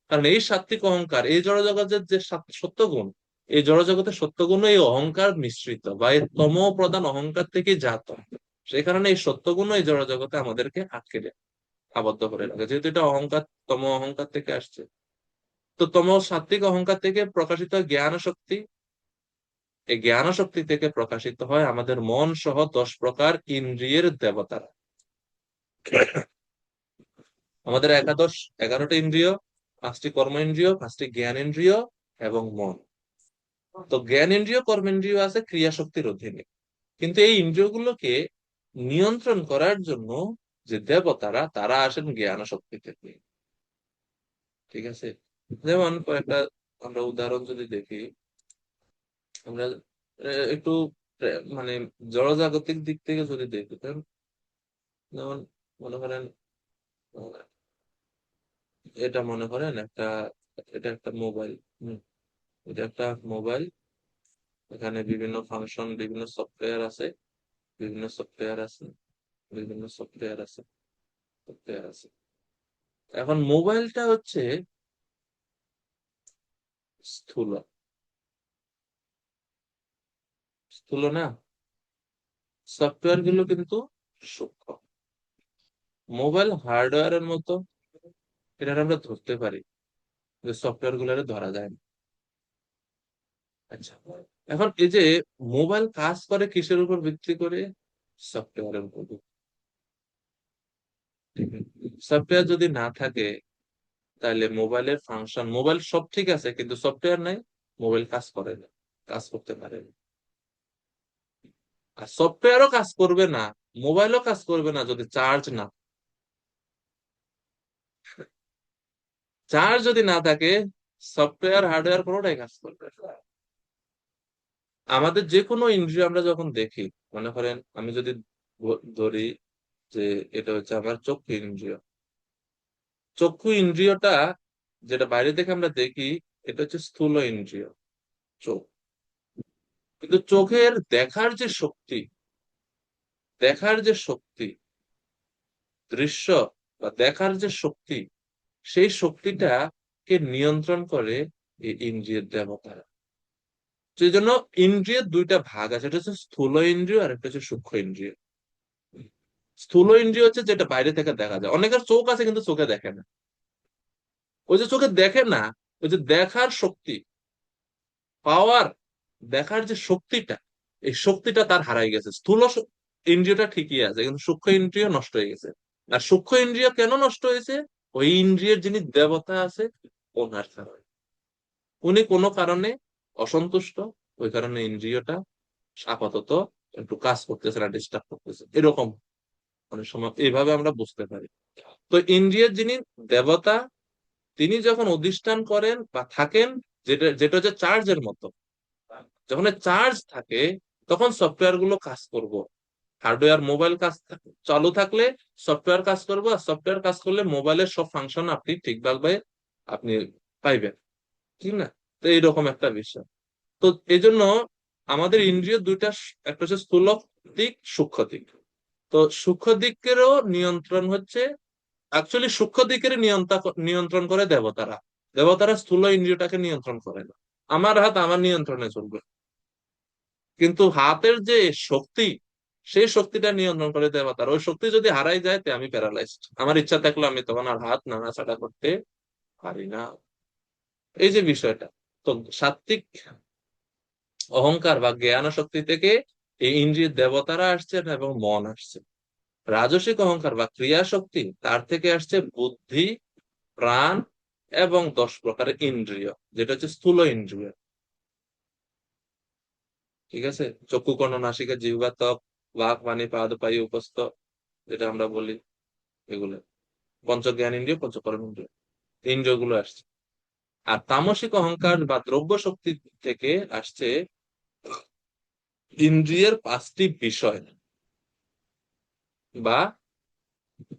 কারণ এই সাত্ত্বিক অহংকার, এই জড়জগতের যে সত্যগুণ, এই জড়জগতের সত্যগুণ এই অহংকার মিশ্রিত বা এই তম প্রধান অহংকার থেকে জাত। সেই কারণে এই সত্যগুণ এই জড়জগতে আমাদেরকে আটকে দেয়, আবদ্ধ করে রাখে, যেহেতু এটা অহংকার, তম অহংকার থেকে আসছে। তো তম সাত্ত্বিক অহংকার থেকে প্রকাশিত হয় জ্ঞান শক্তি। এই জ্ঞান শক্তি থেকে প্রকাশিত হয় আমাদের মন সহ 10 প্রকার ইন্দ্রিয়ের দেবতারা। আমাদের 11টা ইন্দ্রিয়, 5টি কর্ম ইন্দ্রিয়, 5টি জ্ঞান ইন্দ্রিয় এবং মন। তো জ্ঞান ইন্দ্রিয়, কর্মেন্দ্রিয় আছে ক্রিয়া শক্তির অধীনে। কিন্তু এই ইন্দ্রিয়গুলোকে নিয়ন্ত্রণ করার জন্য যে দেবতারা, তারা আসেন জ্ঞান শক্তি থেকে। ঠিক আছে? যেমন কয়েকটা আমরা উদাহরণ যদি দেখি, আমরা একটু মানে জড়জাগতিক দিক থেকে যদি দেখি, যেমন মনে করেন এটা মনে করেন এটা একটা মোবাইল। এটা একটা মোবাইল, এখানে বিভিন্ন ফাংশন, বিভিন্ন সফটওয়্যার আছে, বিভিন্ন সফটওয়্যার আছে, বিভিন্ন সফটওয়্যার আছে, সফটওয়্যার আছে। এখন মোবাইলটা হচ্ছে স্থূল, স্থূল না? সফটওয়্যার গুলো কিন্তু সূক্ষ্ম। মোবাইল হার্ডওয়্যারের মতো, এটা আমরা ধরতে পারি, যে সফটওয়্যার গুলো ধরা যায় না। আচ্ছা, এখন এই যে মোবাইল কাজ করে কিসের উপর ভিত্তি করে? সফটওয়্যারের উপর। সফটওয়্যার যদি না থাকে, তাহলে মোবাইলের ফাংশন, মোবাইল সব ঠিক আছে কিন্তু সফটওয়্যার নাই, মোবাইল কাজ করে না, কাজ করতে পারে না। আর সফটওয়্যারও কাজ করবে না, মোবাইলও কাজ করবে না যদি চার্জ না, চার্জ যদি না থাকে, সফটওয়্যার হার্ডওয়্যার কোনোটাই কাজ করবে না। আমাদের যে কোনো ইন্দ্রিয় আমরা যখন দেখি, মনে করেন আমি যদি ধরি যে এটা হচ্ছে আমার চক্ষু ইন্দ্রিয়, চক্ষু ইন্দ্রিয়টা যেটা বাইরে থেকে আমরা দেখি, এটা হচ্ছে স্থূল ইন্দ্রিয়, চোখ। কিন্তু চোখের দেখার যে শক্তি, দেখার যে শক্তি, দৃশ্য বা দেখার যে শক্তি, সেই শক্তিটাকে নিয়ন্ত্রণ করে এই ইন্দ্রিয়ের দেবতারা। সেই জন্য ইন্দ্রিয়ের দুইটা ভাগ আছে, এটা হচ্ছে স্থূল ইন্দ্রিয় আর একটা হচ্ছে সূক্ষ্ম ইন্দ্রিয়। স্থূল ইন্দ্রিয় হচ্ছে যেটা বাইরে থেকে দেখা যায়, অনেকের চোখ আছে কিন্তু চোখে দেখে না। ওই যে চোখে দেখে না, ওই যে দেখার শক্তি, পাওয়ার, দেখার যে শক্তিটা, এই শক্তিটা তার হারাই গেছে। স্থূল ইন্দ্রিয়টা ঠিকই আছে, কিন্তু সূক্ষ্ম ইন্দ্রিয় নষ্ট হয়ে গেছে। আর সূক্ষ্ম ইন্দ্রিয় কেন নষ্ট হয়েছে? ওই ইন্দ্রিয়ের যিনি দেবতা আছে, ওনার কারণে। উনি কোনো কারণে অসন্তুষ্ট, ওই কারণে ইন্দ্রিয়টা আপাতত একটু কাজ করতেছে না, ডিস্টার্ব করতেছে, এরকম অনেক সময় এইভাবে আমরা বুঝতে পারি। তো ইন্দ্রিয়ের যিনি দেবতা, তিনি যখন অধিষ্ঠান করেন বা থাকেন, যেটা যেটা হচ্ছে চার্জের মতো, যখন চার্জ থাকে তখন সফটওয়্যার গুলো কাজ করব। হার্ডওয়্যার মোবাইল কাজ চালু থাকলে সফটওয়্যার কাজ করবো, আর সফটওয়্যার কাজ করলে মোবাইলের সব ফাংশন আপনি ঠিকভাবে আপনি পাইবেন, ঠিক না? তো এইরকম একটা বিষয়। তো এই জন্য আমাদের ইন্দ্রিয় দুইটা, একটা হচ্ছে স্থূল দিক, সূক্ষ্ম দিক। তো সূক্ষ্ম দিকেরও নিয়ন্ত্রণ হচ্ছে, অ্যাকচুয়ালি সূক্ষ্ম দিকের নিয়ন্ত্রণ করে দেবতারা। দেবতারা স্থূল ইন্দ্রিয়টাকে নিয়ন্ত্রণ করে না। আমার হাত আমার নিয়ন্ত্রণে চলবে, কিন্তু হাতের যে শক্তি, সেই শক্তিটা নিয়ন্ত্রণ করে দেবতার। ওই শক্তি যদি হারাই যায়, তে আমি প্যারালাইজড। আমার ইচ্ছা থাকলে আমি তখন আর হাত নাড়াচাড়া করতে পারি না। এই যে বিষয়টা, তো সাত্ত্বিক অহংকার বা জ্ঞান শক্তি থেকে এই ইন্দ্রিয়ের দেবতারা আসছেন এবং মন আসছে। রাজসিক অহংকার বা ক্রিয়া শক্তি, তার থেকে আসছে বুদ্ধি প্রাণ এবং 10 প্রকারের ইন্দ্রিয়, যেটা হচ্ছে স্থূল ইন্দ্রিয়। ঠিক আছে, চক্ষু, কর্ণ, নাসিকা, জিহ্বা, ত্বক, বাক, পানি, পাদ, পায়ু, উপস্থ, যেটা আমরা বলি, এগুলো পঞ্চ জ্ঞান ইন্দ্রিয়, পঞ্চ কর্ম ইন্দ্রিয়, ইন্দ্রিয় গুলো আসছে। আর তামসিক অহংকার বা দ্রব্য শক্তি থেকে আসছে ইন্দ্রিয়ের 5টি বিষয় বা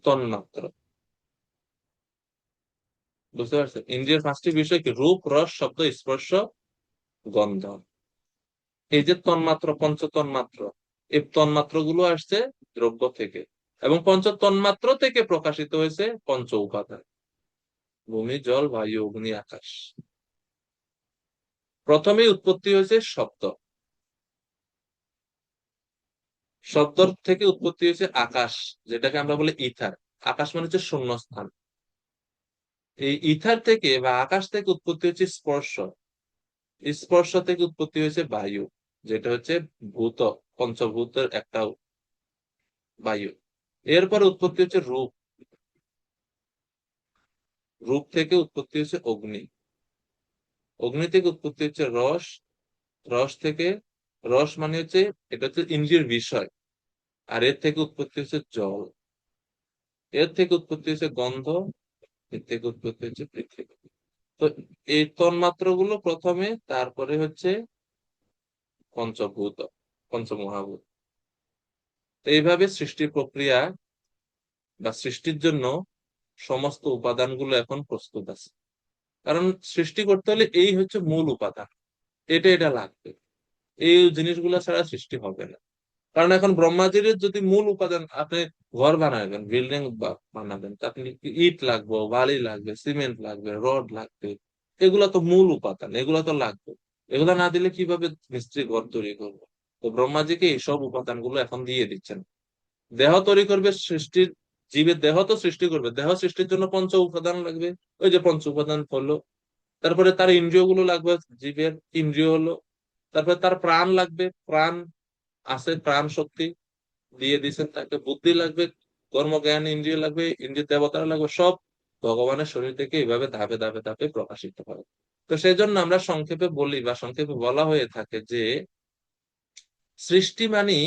তন্মাত্র। বুঝতে পারছেন? ইন্দ্রিয়ের 5টি বিষয় কি? রূপ, রস, শব্দ, স্পর্শ, গন্ধ। এই যে তন্মাত্র, পঞ্চ তন্মাত্র, এই তন্মাত্র গুলো আসছে দ্রব্য থেকে, এবং পঞ্চ তন্মাত্র থেকে প্রকাশিত হয়েছে পঞ্চ উপাদান: ভূমি, জল, বায়ু, অগ্নি, আকাশ। প্রথমেই উৎপত্তি হয়েছে শব্দ, শব্দ থেকে উৎপত্তি হয়েছে আকাশ, যেটাকে আমরা বলি ইথার। আকাশ মানে হচ্ছে শূন্যস্থান। এই ইথার থেকে বা আকাশ থেকে উৎপত্তি হচ্ছে স্পর্শ, স্পর্শ থেকে উৎপত্তি হয়েছে বায়ু, যেটা হচ্ছে ভূত, পঞ্চভূতের একটা বায়ু। এরপর উৎপত্তি হচ্ছে রূপ, রূপ থেকে উৎপত্তি হচ্ছে অগ্নি, অগ্নি থেকে উৎপত্তি হচ্ছে রস, রস থেকে, রস মানে হচ্ছে, এটা হচ্ছে ইন্দ্রিয়ের বিষয়, আর এর থেকে উৎপত্তি হচ্ছে জল, এর থেকে উৎপত্তি হচ্ছে গন্ধ, এর থেকে উৎপত্তি হচ্ছে পৃথিবী। তো এই তন্মাত্র গুলো প্রথমে, তারপরে হচ্ছে পঞ্চভূত, পঞ্চমহাভূত। তো এইভাবে সৃষ্টি প্রক্রিয়া বা সৃষ্টির জন্য সমস্ত উপাদানগুলো এখন প্রস্তুত আছে। কারণ সৃষ্টি করতে হলে এই হচ্ছে মূল উপাদান, এটা এটা লাগবে, এই জিনিসগুলো ছাড়া সৃষ্টি হবে না। কারণ এখন ব্রহ্মাজির যদি মূল উপাদান, আপনি ঘর বানাবেন, বিল্ডিং বানাবেন, তা আপনি ইট লাগবে, বালি লাগবে, সিমেন্ট লাগবে, রড লাগবে, এগুলা তো মূল উপাদান, এগুলা তো লাগবে। এগুলা না দিলে কিভাবে মিস্ত্রি ঘর তৈরি করবে? তো ব্রহ্মাজিকে এইসব উপাদানগুলো এখন দিয়ে দিচ্ছেন। দেহ তৈরি করবে, সৃষ্টির, জীবের দেহ তো সৃষ্টি করবে, দেহ সৃষ্টির জন্য পঞ্চ উপাদান লাগবে, ওই যে পঞ্চ উপাদান হলো। তারপরে তার ইন্দ্রিয় গুলো লাগবে, জীবের ইন্দ্রিয় হলো। তারপরে তার প্রাণ লাগবে, প্রাণ আছে, প্রাণ শক্তি দিয়ে দিচ্ছেন তাকে। বুদ্ধি লাগবে, কর্মজ্ঞান ইন্দ্রিয় লাগবে, ইন্দ্রিয় দেবতারা লাগবে, সব ভগবানের শরীর থেকে এইভাবে ধাপে ধাপে ধাপে প্রকাশিত হয়। তো সেই জন্য আমরা সংক্ষেপে বলি বা সংক্ষেপে বলা হয়ে থাকে যে সৃষ্টি মানে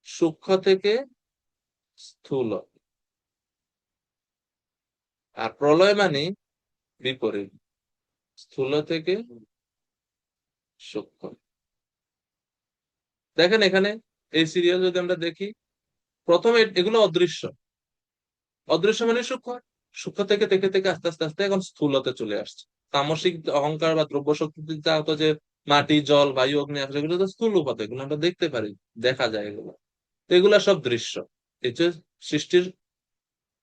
সূক্ষ্ম থেকে স্থূল, আর প্রলয় মানে বিপরীত, স্থূল থেকে সূক্ষ্ম। দেখেন এখানে এই সিরিয়াল যদি আমরা দেখি, প্রথমে এগুলো অদৃশ্য, অদৃশ্য মানে সূক্ষ্ম, সূক্ষ্ম থেকে থেকে থেকে আস্তে আস্তে আস্তে এখন স্থূলতে চলে আসছে। তামসিক অহংকার বা দ্রব্য শক্তি যা হতো, যে মাটি, জল, বায়ু, অগ্নি, আকাশ, এগুলো তো স্থূল উপাদান, এগুলো আমরা দেখতে পারি, দেখা যায় এগুলো। তো এগুলা সব দৃশ্য। এই যে সৃষ্টির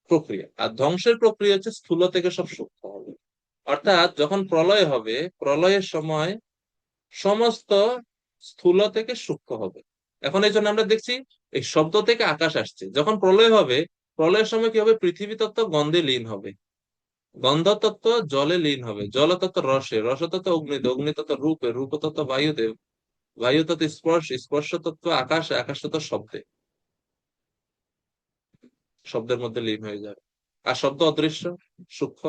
প্রক্রিয়া, আর ধ্বংসের প্রক্রিয়া হচ্ছে স্থূল থেকে সব সূক্ষ্ম হবে। অর্থাৎ যখন প্রলয় হবে, প্রলয়ের সময় সমস্ত স্থূল থেকে সূক্ষ্ম হবে। এখন এই জন্য আমরা দেখছি এই শব্দ থেকে আকাশ আসছে। যখন প্রলয় হবে, প্রলয়ের সময় কি হবে? পৃথিবী তত্ত্ব গন্ধে লীন হবে, গন্ধ তত্ত্ব জলে লীন হবে, জল তত্ত্ব রসে, রস তত্ত্ব অগ্নিতে, অগ্নি তত্ত্ব রূপে, রূপ তত্ত্ব বায়ুতে, বায়ু তত্ত্ব স্পর্শ, স্পর্শ তত্ত্ব আকাশে, আকাশ তত্ত্ব শব্দে, শব্দের মধ্যে লীন হয়ে যাবে। আর শব্দ অদৃশ্য, সূক্ষ্ম,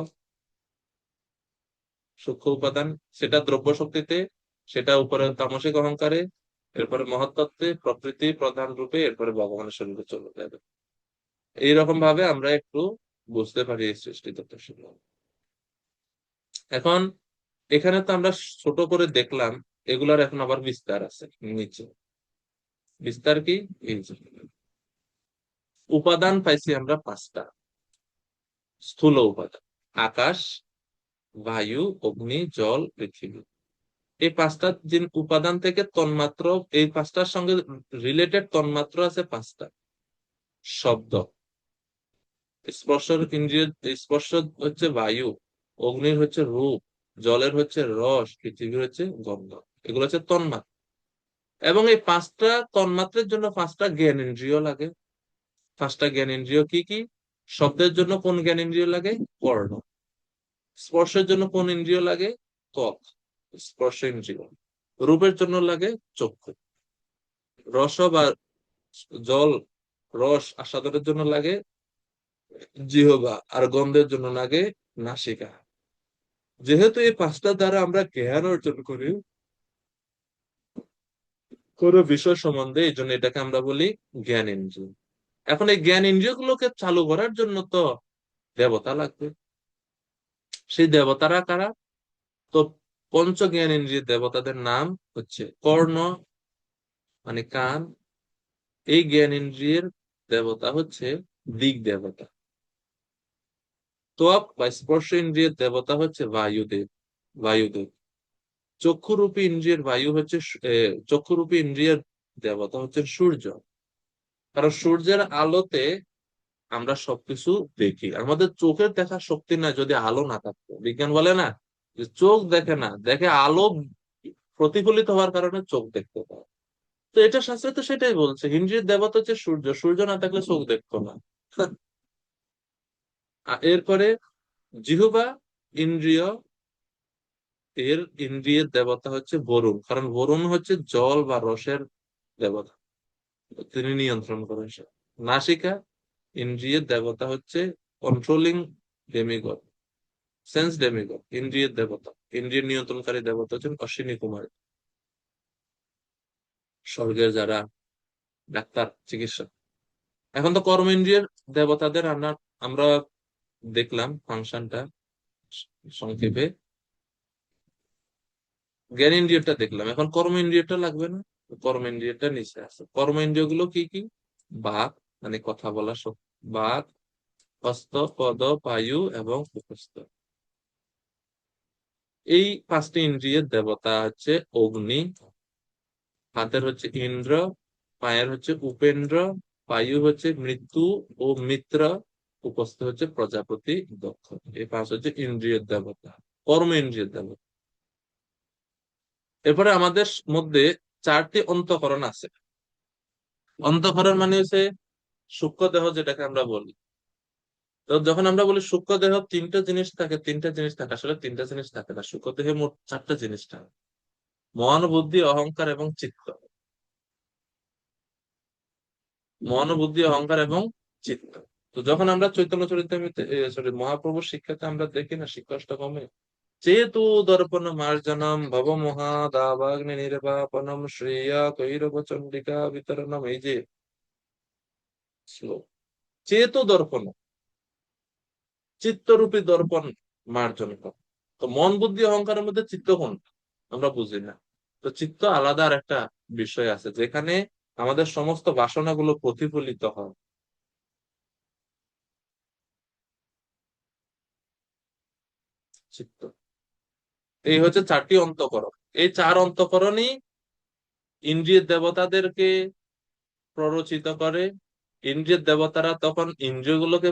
সূক্ষ্ম উপাদান, সেটা দ্রব্য শক্তিতে, সেটা উপরে তামসিক অহংকারে, এরপরে মহত্তত্ত্বে, প্রকৃতি প্রধান রূপে, এরপরে ভগবানের শরীরে চলে যাবে। এইরকম ভাবে আমরা একটু বুঝতে পারি এই সৃষ্টি তত্ত্ব। এখন এখানে তো আমরা ছোট করে দেখলাম, এগুলার এখন আবার বিস্তার আছে নিচে। বিস্তার কি? এই যে উপাদান পাইছি আমরা 5টা স্থূল উপাদান: আকাশ, বায়ু, অগ্নি, জল, পৃথিবী। এই 5টা উপাদান থেকে তন্মাত্র, এই 5টার সঙ্গে রিলেটেড তন্মাত্র আছে 5টা। শব্দ, স্পর্শের ইন্দ্রিয়, স্পর্শ হচ্ছে বায়ু, অগ্নির হচ্ছে রূপ, জলের হচ্ছে রস, পৃথিবীর হচ্ছে গন্ধ। এগুলো হচ্ছে তন্মাত্রা। এবং এই 5টা তন্মাত্রের জন্য 5টা জ্ঞান ইন্দ্রিয় লাগে। 5টা জ্ঞান ইন্দ্রিয় কি কি? শব্দের জন্য কোন জ্ঞান ইন্দ্রিয় লাগে? কর্ণ। স্পর্শের জন্য কোন ইন্দ্রিয় লাগে? ত্বক, স্পর্শ ইন্দ্রিয়। রূপের জন্য লাগে চক্ষু। রস বা জল, রস আস্বাদনের জন্য লাগে জিহ্বা, আর গন্ধের জন্য লাগে নাসিকা। যেহেতু এই পাঁচটা দ্বারা আমরা জ্ঞান অর্জন করি কোনো বিষয় সম্বন্ধে, এই জন্য এটাকে আমরা বলি জ্ঞান ইন্দ্রিয়। এখন এই জ্ঞান ইন্দ্রিয় গুলোকে চালু করার জন্য তো দেবতা লাগবে। সেই দেবতারা কারা? তো পঞ্চ জ্ঞান ইন্দ্রিয় দেবতাদের নাম হচ্ছে কর্ণ, মানে কান। এই জ্ঞান ইন্দ্রিয়ের দেবতা হচ্ছে দিক দেবতা। ত্বক বা স্পর্শ ইন্দ্রিয়ের দেবতা হচ্ছে বায়ুদেব, বায়ুদেব। চক্ষুরূপী ইন্দ্রিয়ের বায়ু হচ্ছে চক্ষুরূপী ইন্দ্রিয়ের দেবতা হচ্ছে সূর্য। কারণ সূর্যের আলোতে আমরা সবকিছু দেখি। আমাদের চোখের দেখার শক্তি না যদি আলো না থাকতো। বিজ্ঞান বলে না যে চোখ দেখে না, দেখে আলো প্রতিফলিত হওয়ার কারণে চোখ দেখতে পায়। তো এটা শাস্ত্রে তো সেটাই বলছে, ইন্দ্রিয়ের দেবতা হচ্ছে সূর্য, সূর্য না থাকলে চোখ দেখতো না। এরপরে জিহ্বা ইন্দ্রিয়, এর ইন্দ্রিয়ের দেবতা হচ্ছে বরুণ, কারণ বরুণ হচ্ছে জল বা রসের দেবতা, তিনি নিয়ন্ত্রণ করেন সব। নাসিকা ইন্দ্রিয়ের দেবতা হচ্ছে কন্ট্রোলিং ডেমিগড, সেন্স ডেমিগড, ইন্দ্রিয়ের দেবতা, ইন্দ্রিয় নিয়ন্ত্রণকারী দেবতা হচ্ছেন অশ্বিনী কুমার, স্বর্গের যারা ডাক্তার, চিকিৎসক। এখন তো কর্মেন্দ্রিয়ের দেবতাদের আমরা আমরা দেখলাম ফাংশনটা সংক্ষেপে, জ্ঞানেন্দ্রিয়টা দেখলাম, এখন কর্মেন্দ্রিয়টা লাগবে না? কর্মেন্দ্রিয়টা নিচে আছে। কর্মেন্দ্রিয় গুলো কি কি? বাক, মানে কথা বলা শক্তি, বাক, হস্ত, পদ, পায়ু এবং উপস্থ। এই পাঁচটি ইন্দ্রিয়ের দেবতা হচ্ছে অগ্নি, হাতের হচ্ছে ইন্দ্র, পায়ের হচ্ছে উপেন্দ্র, বায়ু হচ্ছে মৃত্যু ও মিত্র, উপস্থ হচ্ছে প্রজাপতি, দক্ষ। এই পাঁচ হচ্ছে ইন্দ্রিয়ের দেবতা, কর্ম ইন্দ্রিয়ের দেবতা। এরপরে আমাদের মধ্যে চারটি অন্তঃকরণ আছে। অন্তঃকরণ মানে হচ্ছে সূক্ষ্ম দেহ, যেটাকে আমরা বলি। তো যখন আমরা বলি সূক্ষ্ম দেহ তিনটা জিনিস থাকে, তিনটা জিনিস থাকে, আসলে তিনটা জিনিস থাকে না, সূক্ষ্ম দেহে মোট চারটা জিনিস থাকে: মন, বুদ্ধি, অহংকার এবং চিত্ত। মন, বুদ্ধি, অহংকার এবং চিত্ত। তো যখন আমরা চৈতন্য চরিতামৃতে, সরি, মহাপ্রভুর শিক্ষাতে আমরা দেখি না, শিক্ষাষ্টকমে, চেতু দর্পণ মার্জনম ভব মহাদাবাগ্নি নির্বাপনম শ্রেয়া কৈরব চন্ডিকা বিতরণম, এই যে শ্লোক, চেতু দর্পণ, চিত্তরূপী দর্পণ মার্জন করা। তো মন, বুদ্ধি, অহংকারের মধ্যে চিত্ত কোনটা আমরা বুঝি না। তো চিত্ত আলাদা আর একটা বিষয় আছে, যেখানে আমাদের সমস্ত বাসনাগুলো প্রতিফলিত হয়। চিত্ত, এই হচ্ছে চারটি অন্তঃকরণ। এই চার অন্তঃকরণই ইন্দ্রিয়ের দেবতাদেরকে প্ররোচিত করে। ইন্দ্রিয়ের দেবতারা তখন ইন্দ্রিয়গুলোকে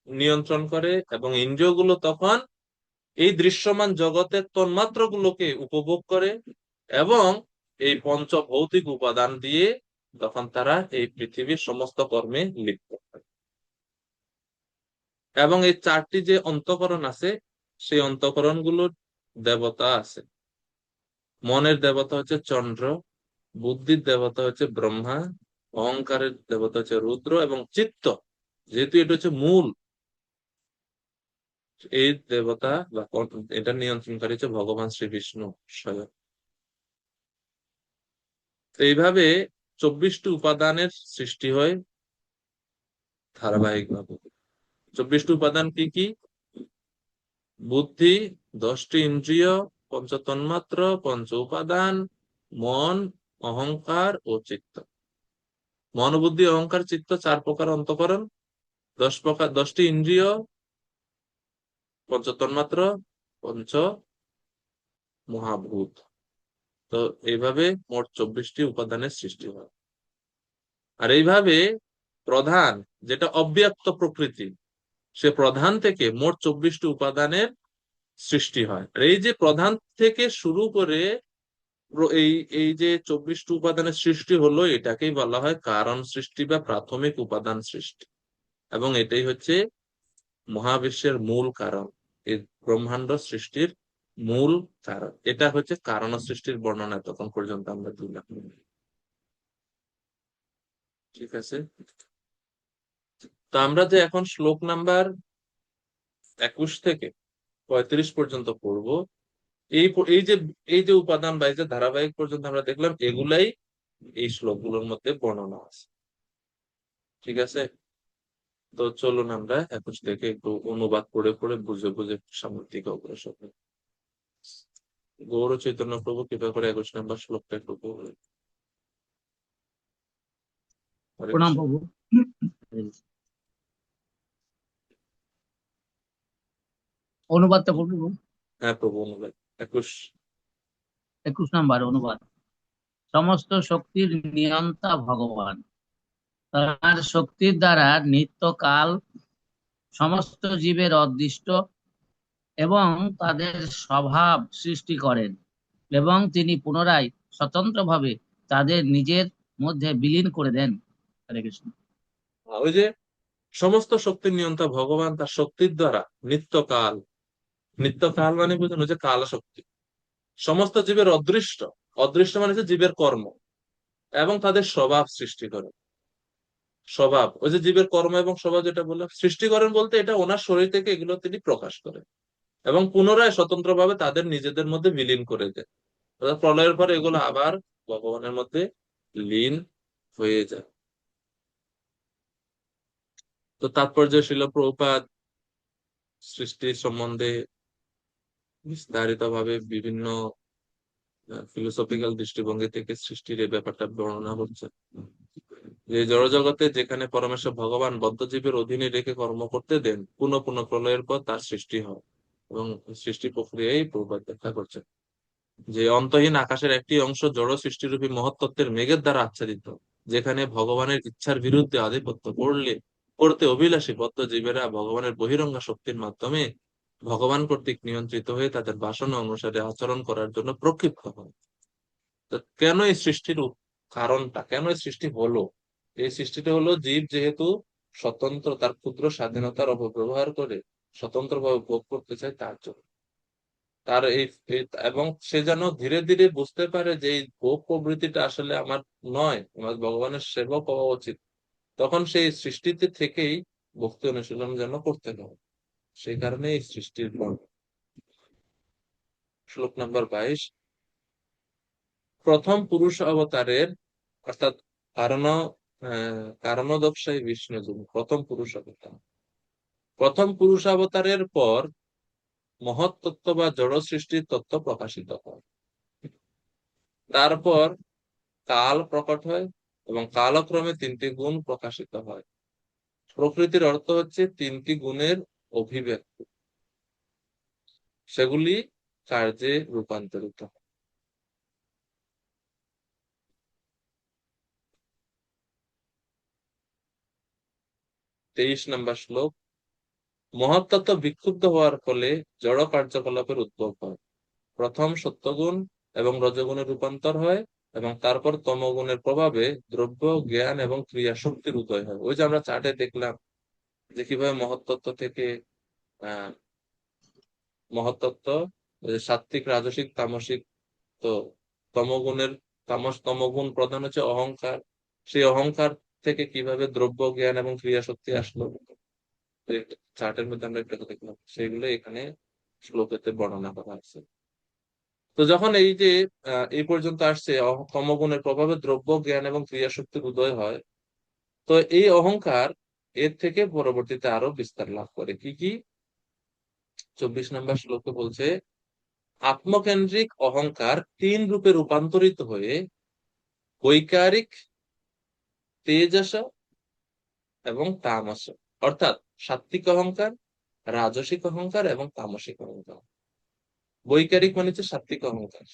নিয়ন্ত্রণ করে, এবং ইন্দ্রিয়গুলো তখন এই দৃশ্যমান জগতের তন্মাত্রগুলোকে উপভোগ করে, এবং এই পঞ্চ ভৌতিক উপাদান দিয়ে তখন তারা এই পৃথিবীর সমস্ত কর্মে লিপ্ত হয়। এবং এই চারটি যে অন্তঃকরণ আছে, সেই অন্তঃকরণ গুলোর দেবতা আছে। মনের দেবতা হচ্ছে চন্দ্র, বুদ্ধির দেবতা হচ্ছে ব্রহ্মা, অহংকারের দেবতা হচ্ছে রুদ্র, এবং চিত্ত, যেহেতু এটা হচ্ছে মূল, এই দেবতা বা এটা নিয়ন্ত্রণকারী হচ্ছে ভগবান শ্রী বিষ্ণু স্বয়ং। তো এইভাবে 24টি উপাদানের সৃষ্টি হয় ধারাবাহিক ভাবে। 24টি উপাদান কি কি? বুদ্ধি, 10টি ইন্দ্রিয়, পঞ্চ তন্মাত্র, পঞ্চ উপাদান, মন, অহংকার ও চিত্ত। মন, বুদ্ধি, অহংকার, চিত্ত, 4 প্রকার অন্তঃকরণ, 10টি ইন্দ্রিয়, পঞ্চ তন্মাত্র, পঞ্চ মহাভূত। তো এইভাবে মোট 24টি উপাদানের সৃষ্টি হয়। আর এইভাবে প্রধান, যেটা অব্যক্ত প্রকৃতি, সে প্রধান থেকে মোট 24টি উপাদানের সৃষ্টি হয়। আর এই যে প্রধান থেকে শুরু করে এই এই যে 24টি উপাদানের সৃষ্টি হলো, এটাকেই বলা হয় কারণ সৃষ্টি বা প্রাথমিক উপাদান সৃষ্টি। এবং এটাই হচ্ছে মহাবিশ্বের মূল কারণ, এই ব্রহ্মাণ্ড সৃষ্টির মূল কারণ। এটা হচ্ছে কারণ সৃষ্টির বর্ণনা তখন পর্যন্ত আমরা দিলাম। ঠিক আছে। তো আমরা যে এখন শ্লোক নাম্বার 21 থেকে 35 পর্যন্ত পড়বো, এই যে উপাদান বা এই যে ধারাবাহিক পর্যন্ত আমরা দেখলাম, এগুলাই এই শ্লোকগুলোর মধ্যে বর্ণনা আছে। ঠিক আছে, তো চলুন আমরা 21 থেকে একটু অনুবাদ পড়ে পড়ে বুঝে বুঝে সামনের দিকে অগ্রসর হই। গৌর চৈতন্য প্রভু কৃপা করে 21 নম্বর শ্লোকটা একটু পড়বেন। হরে প্রণাম কৃষ্ণ। প্রভু। অনুবাদটা পড়বো প্রভু। হ্যাঁ প্রভু, অনুবাদ 21। 21 নম্বর অনুবাদ। সমস্ত শক্তির নিয়ন্তা ভগবান, তার শক্তির দ্বারা নিত্যকাল সমস্ত জীবের অদৃষ্ট এবং তাদের স্বভাব সৃষ্টি করেন, এবং তিনি পুনরায় স্বতন্ত্রভাবে তাদের নিজের মধ্যে বিলীন করে দেন। হরে কৃষ্ণ। ওই যে সমস্ত শক্তির নিয়ন্তা ভগবান তার শক্তির দ্বারা নিত্যকাল, নিত্যকাল মানে বুঝুন ওই যে কাল শক্তি, সমস্ত জীবের অদৃষ্ট, অদৃষ্ট মানে হচ্ছে জীবের কর্ম এবং তাদের স্বভাব সৃষ্টি করে। স্বভাব, ওই যে জীবের কর্ম এবং স্বভাব যেটা বললাম, সৃষ্টি করেন বলতে এটা ওনার শরীর থেকে এগুলো তিনি প্রকাশ করেন এবং পুনরায় স্বতন্ত্রভাবে তাদের নিজেদের মধ্যে বিলীন করে দেন। অর্থাৎ প্রলয়ের পর এগুলো আবার ভগবানের মধ্যে লীন হয়ে যায়। তো তাৎপর্য ছিল প্রভুপাদ সৃষ্টির সম্বন্ধে বিস্তারিত ভাবে বিভিন্ন ফিলোসফিক্যাল দৃষ্টিভঙ্গি থেকে সৃষ্টির এই ব্যাপারটা বর্ণনা করছে, যে জড়জগতে যেখানে পরমেশ্বর ভগবান বদ্ধজীবের অধীনে রেখে কর্ম করতে দেন, পুনঃ পুনঃ প্রলয়ের পর তার সৃষ্টি হয়। এবং সৃষ্টি প্রক্রিয়ায় প্রভুপাদ ব্যাখ্যা করছেন যে অন্তহীন আকাশের একটি অংশ জড় সৃষ্টিরূপী মহত্তত্ত্বের মেঘের দ্বারা আচ্ছাদিত, যেখানে ভগবানের ইচ্ছার বিরুদ্ধে আধিপত্য করতে অভিলাষী বদ্ধ জীবেরা ভগবানের বহিরঙ্গা শক্তির মাধ্যমে ভগবান কর্তৃক নিয়ন্ত্রিত হয়ে তাদের বাসনা অনুসারে আচরণ করার জন্য প্রক্ষিপ্ত হয়। তো কেন এই সৃষ্টির কারণটা, কেন এই সৃষ্টি হলো? এই সৃষ্টিটা হলো জীব যেহেতু স্বতন্ত্র, তার ক্ষুদ্র স্বাধীনতার অপব্যবহার করে স্বতন্ত্রভাবে ভোগ করতে চায়, তার জন্য তার এবং সে যেন ধীরে ধীরে বুঝতে পারে যে এই ভোগ প্রবৃত্তিটা আসলে আমার নয়, আমার ভগবানের সেবক হওয়া উচিত, তখন সেই সৃষ্টিতে থেকেই ভক্তি অনুশীলন যেন করতে হবে। সেই কারণে এই সৃষ্টির পর শ্লোক নাম্বার 22, প্রথম পুরুষ অবতারের অর্থাৎ কারণ কারণোদকশায়ী বিষ্ণু যিনি প্রথম পুরুষ অবতার, প্রথম পুরুষ অবতারের পর মহৎ তত্ত্ব বা জড় সৃষ্টির তত্ত্ব প্রকাশিত হয়। তারপর কাল প্রকট হয় এবং কালক্রমে তিনটি গুণ প্রকাশিত হয়। প্রকৃতির অর্থ হচ্ছে তিনটি গুণের অভিব্যক্তি, সেগুলি কার্যে রূপান্তরিত হয়। 23 নম্বর শ্লোক, মহত্তত্ত্ব বিক্ষুব্ধ হওয়ার ফলে জড় কার্যকলাপের উদ্ভব হয়। প্রথম সত্যগুণ এবং রজগুণের রূপান্তর হয় এবং তারপর তমগুণের প্রভাবে দ্রব্য, জ্ঞান এবং ক্রিয়া শক্তির উদয় হয়। ওই যে আমরা চার্টে দেখলাম যে কিভাবে মহত্তত্ত্ব থেকে আহ মহত্তত্ত্ব সাত্ত্বিক, রাজসিক, তামসিক, তো তমগুণের তমগুণ প্রধান হচ্ছে অহংকার, সেই অহংকার থেকে কিভাবে দ্রব্য, জ্ঞান এবং ক্রিয়া শক্তি আসলো, চার্টের মধ্যে আমরা একটু দেখলাম, সেগুলো এখানে শ্লোকেতে বর্ণনা করা আছে। তো যখন এই যে এই পর্যন্ত আসছে তমগুণের প্রভাবে দ্রব্য, জ্ঞান এবং ক্রিয়া শক্তির উদয় হয়, তো এই অহংকার এর থেকে পরবর্তীতে আরো বিস্তার লাভ করে। কি কি? 24 নম্বর শ্লোকে বলছে, আত্মকেন্দ্রিক অহংকার তিন রূপে রূপান্তরিত হয়ে বৈকারিক, তেজস এবং তামস, অর্থাৎ সাত্ত্বিক অহংকার, রাজসিক অহংকার এবং তামসিক অহংকার। বৈকারিক মানে হচ্ছে সাত্ত্বিক অহংকার,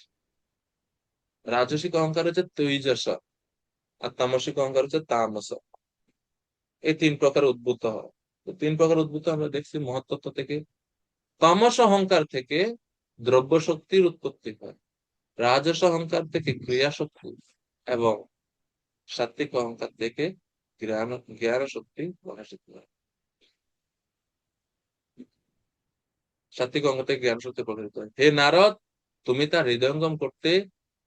রাজসিক অহংকার হচ্ছে তৈজস, আর তামসিক অহংকার হচ্ছে তামস। এই তিন প্রকার উদ্ভূত হয়। তো তিন প্রকার উদ্ভূত আমরা দেখছি মহত্তত্ত্ব থেকে। তামস অহংকার থেকে দ্রব্য শক্তির উৎপত্তি হয়, রাজস অহংকার থেকে ক্রিয়া শক্তি এবং সাত্ত্বিক অহংকার থেকে জ্ঞান জ্ঞান শক্তি প্রকাশিত হয়। সাত্ত্বিক অহংকার থেকে জ্ঞান শক্তি প্রকাশিত হয়। হে নারদ, তুমি তার হৃদয়ঙ্গম করতে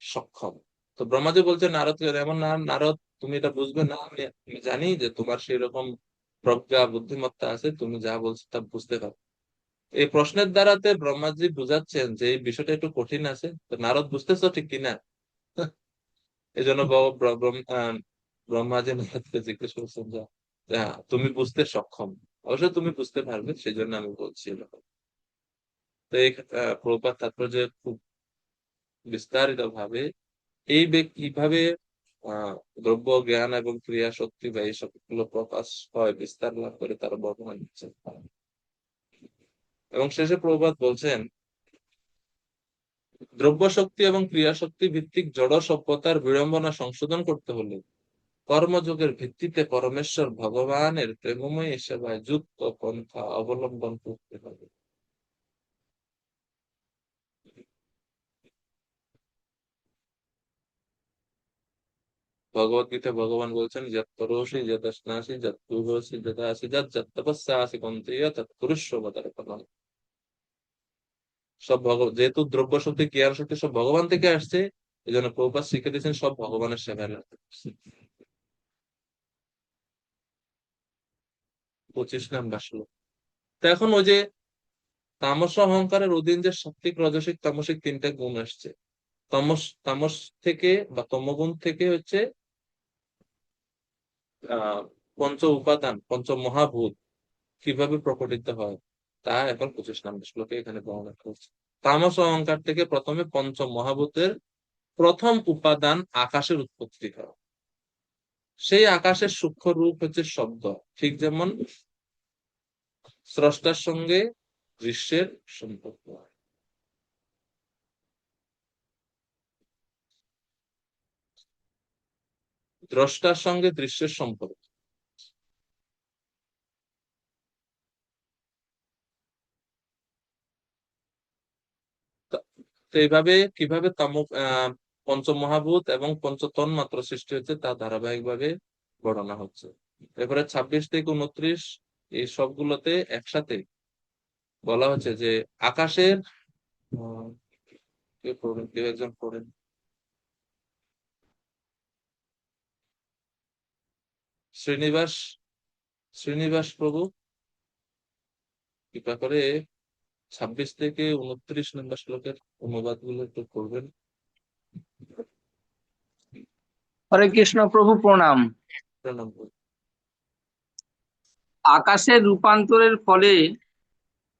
সক্ষম। তো ব্রহ্মাজি বলছে নারদ, এমন না নারদ তুমি এটা বুঝবে না, আমি জানি যে তোমার সেই রকম প্রজ্ঞা বুদ্ধিমত্তা আছে, তুমি যা বলছো তা বুঝতে পারো। এই প্রশ্নের দ্বারাতে ব্রহ্মাজি বুঝাচ্ছেন যে এই বিষয়টা একটু কঠিন আছে, তো নারদ বুঝতেছো ঠিক কিনা। এই জন্য ব্রহ্মাজি নারদকে জিজ্ঞেস করছেন যে হ্যাঁ, তুমি বুঝতে সক্ষম, অবশ্যই তুমি বুঝতে পারবে, সেই জন্য আমি বলছি এরকম। তো এই প্রভুপাদ তাৎপর্য খুব বিস্তারিত ভাবে এই কিভাবে আহ দ্রব্য জ্ঞান এবং ক্রিয়া শক্তি বা এই সবগুলো প্রকাশ হয়, বিস্তার লাভ করে, তারা বর্ণনা দিচ্ছেন। এবং শেষে প্রভুপাদ বলছেন, দ্রব্য শক্তি এবং ক্রিয়া শক্তি ভিত্তিক জড় সভ্যতার বিড়ম্বনা সংশোধন করতে হলে কর্মযোগের ভিত্তিতে পরমেশ্বর ভগবানের প্রেমময় সেবায় যুক্ত পন্থা অবলম্বন করতে হবে। ভগবত গীতা ভগবান বলছেন, যৎ করোষি যৎ স্নাসি যৎ জুহোসি যদাসি যৎ যৎ তপস্যাসি কৌন্তেয় তৎ কুরুষ্ব মদর্পণম। সব যেহেতু দ্রব্য শক্তি ক্রিয়া শক্তি সব ভগবান থেকে আসছে, এই জন্য প্রভুপাদ শিখে দিয়েছেন সব ভগবানের সেবায় লাগতে। 25 নাম্বার শ্লোক। তো এখন ওই যে তামস অহংকারের অধীন যে সাত্বিক রাজসিক তামসিক তিনটা গুণ আসছে, তামস তামস থেকে বা তমগুণ থেকে হচ্ছে পঞ্চ উপাদান পঞ্চ মহাভূত কিভাবে প্রকটিত হয় তা এখন 25 নম্বর শ্লোকে এখানে বর্ণনা করছে। তামস অহংকার থেকে প্রথমে পঞ্চ মহাভূতের প্রথম উপাদান আকাশের উৎপত্তি হয়। সেই আকাশের সূক্ষ্ম রূপ হচ্ছে শব্দ, ঠিক যেমন স্রষ্টার সঙ্গে দৃশ্যের সম্পর্ক। দ্রষ্টার সঙ্গে দৃশ্যের সম্পর্ক। তো এইভাবে কিভাবে পঞ্চমহাভূত এবং পঞ্চতন মাত্র সৃষ্টি হচ্ছে তা ধারাবাহিক ভাবে বর্ণনা হচ্ছে। এরপরে 26 থেকে 29 এই সবগুলোতে একসাথে বলা হচ্ছে যে আকাশের কেউ একজন পড়েন। শ্রীনিবাস শ্রীনিবাস প্রভু কৃপা করে 26 থেকে 29 নম্বর শ্লোকের অনুবাদ গুলো একটু করবেন। হরে কৃষ্ণ প্রভু প্রণাম। প্রণাম। আকাশের রূপান্তরের ফলে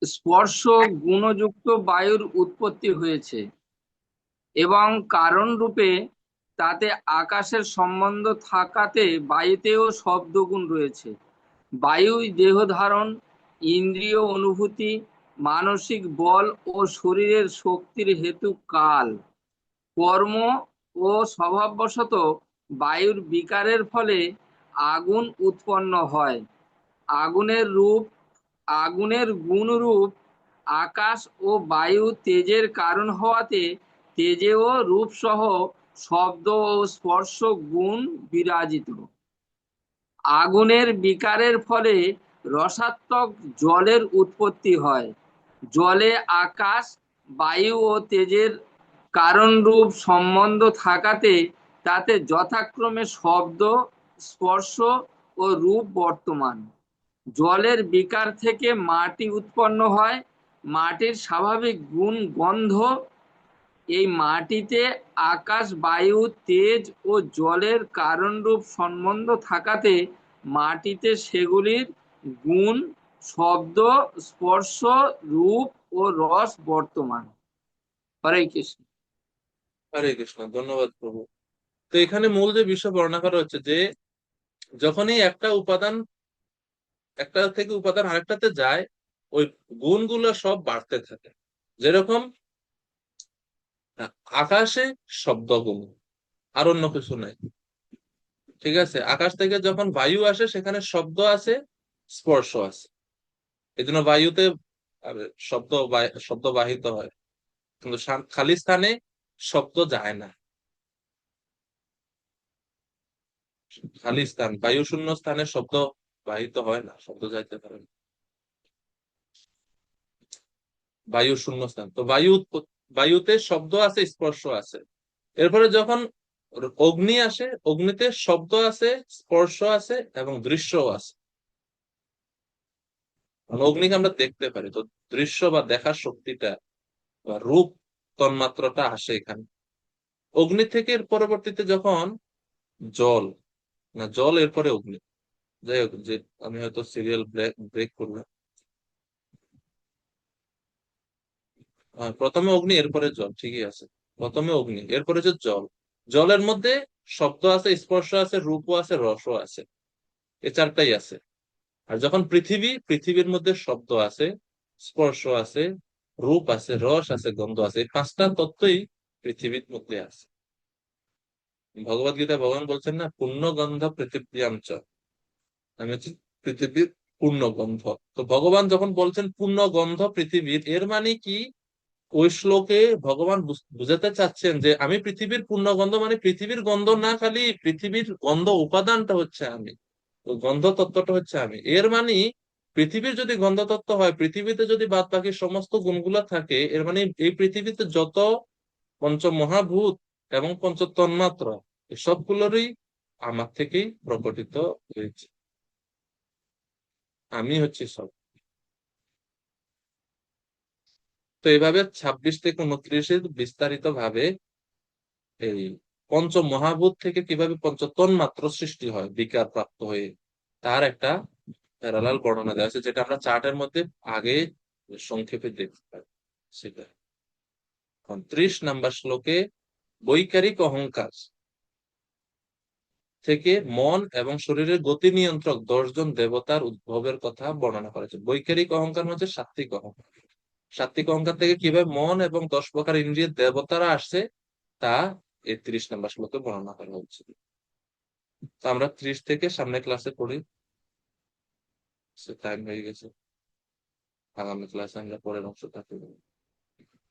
স্পর্শ গুণযুক্ত বায়ুর উৎপত্তি হয়েছে এবং কারণ রূপে তাতে আকাশের সম্বন্ধ থাকাতে বায়ুতেও শব্দগুণ রয়েছে। বায়ুই দেহ ধারণ, ইন্দ্রিয় অনুভূতি, মানসিক বল ও শরীরের শক্তির হেতু কাল। কর্ম ও স্বভাববশত বায়ুর বিকারের ফলে আগুন উৎপন্ন হয়। আগুনের গুণরূপ আকাশ ও বায়ু তেজের কারণ হওয়াতে তেজেও রূপসহ শব্দ ও স্পর্শ গুণ বিরাজিত। আগুনের বিকারের ফলে রসাত্মক জলের উৎপত্তি হয়। জলে আকাশ, বায়ু ও তেজের কারণরূপ সম্বন্ধ থাকাতে তাতে যথাক্রমে শব্দ, স্পর্শ ও রূপ বর্তমান। জলের বিকার থেকে মাটি উৎপন্ন হয়। মাটির স্বাভাবিক গুণ গন্ধ। এই মাটিতে আকাশ, বায়ু, তেজ ও জলের কারণরূপ সম্বন্ধ থাকাতে মাটিতে সেগুলির গুণ, শব্দ, স্পর্শ, রূপ ও রস বর্তমান। হরে কৃষ্ণ। হরে কৃষ্ণ। ধন্যবাদ প্রভু। তো এখানে মূল যে বিষয় বর্ণনা করা হচ্ছে যে যখনই একটা থেকে উপাদান আরেকটাতে যায়, ওই গুণগুলো সব বাড়তে থাকে। যেরকম আকাশে শব্দ গুণ, আর অন্য কিছু নাই। ঠিক আছে, আকাশ থেকে যখন বায়ু আসে সেখানে শব্দ আছে, স্পর্শ আছে। এই জন্য বায়ুতে শব্দ বাহিত হয়, কিন্তু খালি স্থানে শব্দ যায় না। খালি স্থান, বায়ু শূন্য স্থানে শব্দ বাহিত হয় না, শব্দ যাইতে পারে না। বায়ু শূন্য স্থান, তো বায়ুতে শব্দ আছে, স্পর্শ আছে। এরপরে যখন অগ্নি আসে, অগ্নিতে শব্দ আছে, স্পর্শ আছে এবং দৃশ্যও আছে। কারণ অগ্নিকে আমরা দেখতে পারি, তো দৃশ্য বা দেখার শক্তিটা বা রূপ তন্মাত্রাটা আসে এখানে। অগ্নি থেকে এর পরবর্তীতে যখন জল, না জল এরপরে অগ্নি, যাই হোক, যে আমি হয়তো সিরিয়াল ব্রেক করলাম। প্রথমে অগ্নি এরপরে জল, ঠিকই আছে। প্রথমে অগ্নি এরপরে যে জল, জলের মধ্যে শব্দ আছে, স্পর্শ আছে, রূপও আছে, রসও আছে, এই চারটাই আছে। আর যখন পৃথিবী, পৃথিবীর মধ্যে শব্দ আছে, স্পর্শ আছে, রূপ আছে, রস আছে, গন্ধ আছে, এই পাঁচটা তত্ত্বই পৃথিবীর মধ্যে আছে। ভগবদ গীতা ভগবান বলছেন না, পূর্ণ গন্ধ পৃথিবীয়াম চ, আমি হচ্ছে পৃথিবীর পূর্ণ গন্ধ। তো ভগবান যখন বলছেন পূর্ণ গন্ধ পৃথিবীর, এর মানে কি ওই শ্লোকে ভগবান বুঝাতে চাচ্ছেন যে আমি পৃথিবীর পূর্ণ গন্ধ, মানে পৃথিবীর গন্ধ না, খালি পৃথিবীর গন্ধ উপাদানটা হচ্ছে আমি, তো গন্ধ তত্ত্বটা হচ্ছে আমি। এর মানে পৃথিবীর যদি গন্ধ তত্ত্ব হয়, পৃথিবীতে যদি বাদ বাকি সমস্ত গুণগুলা থাকে, এর মানে এই পৃথিবীতে যত পঞ্চ মহাভূত এবং পঞ্চ তন্মাত্রা, এই সবগুলোরই আমার থেকেই প্রকটিত হয়েছে, আমি হচ্ছি সব। তো এইভাবে 26 থেকে 29 বিস্তারিত ভাবে এই পঞ্চ মহাভূত থেকে কিভাবে পঞ্চ তন্মাত্র সৃষ্টি হয় বিকার প্রাপ্ত হয়ে, তার একটা প্যারালাল বর্ণনা দেওয়া আছে, যেটা আমরা চার্টের মধ্যে আগে সংক্ষেপে দেখতে পাই। সেটা 30 নাম্বার শ্লোকে বৈকারিক অহংকার থেকে মন এবং শরীরের গতি নিয়ন্ত্রক 10 জন দেবতার উদ্ভবের কথা বর্ণনা করেছে। বৈকারিক অহংকার হচ্ছে সাত্ত্বিক অহংকার। সাত্ত্বিক অহংকার থেকে কিভাবে মন এবং 10 প্রকার ইন্দ্রিয়ের দেবতারা আসছে, তা এই 30 নাম্বার শ্লোকে বর্ণনা করা হচ্ছে। তো আমরা 30 থেকে সামনে ক্লাসে পড়ি, টাইম হয়ে গেছে, আগামী ক্লাসে আমরা পরের অংশটা করবো।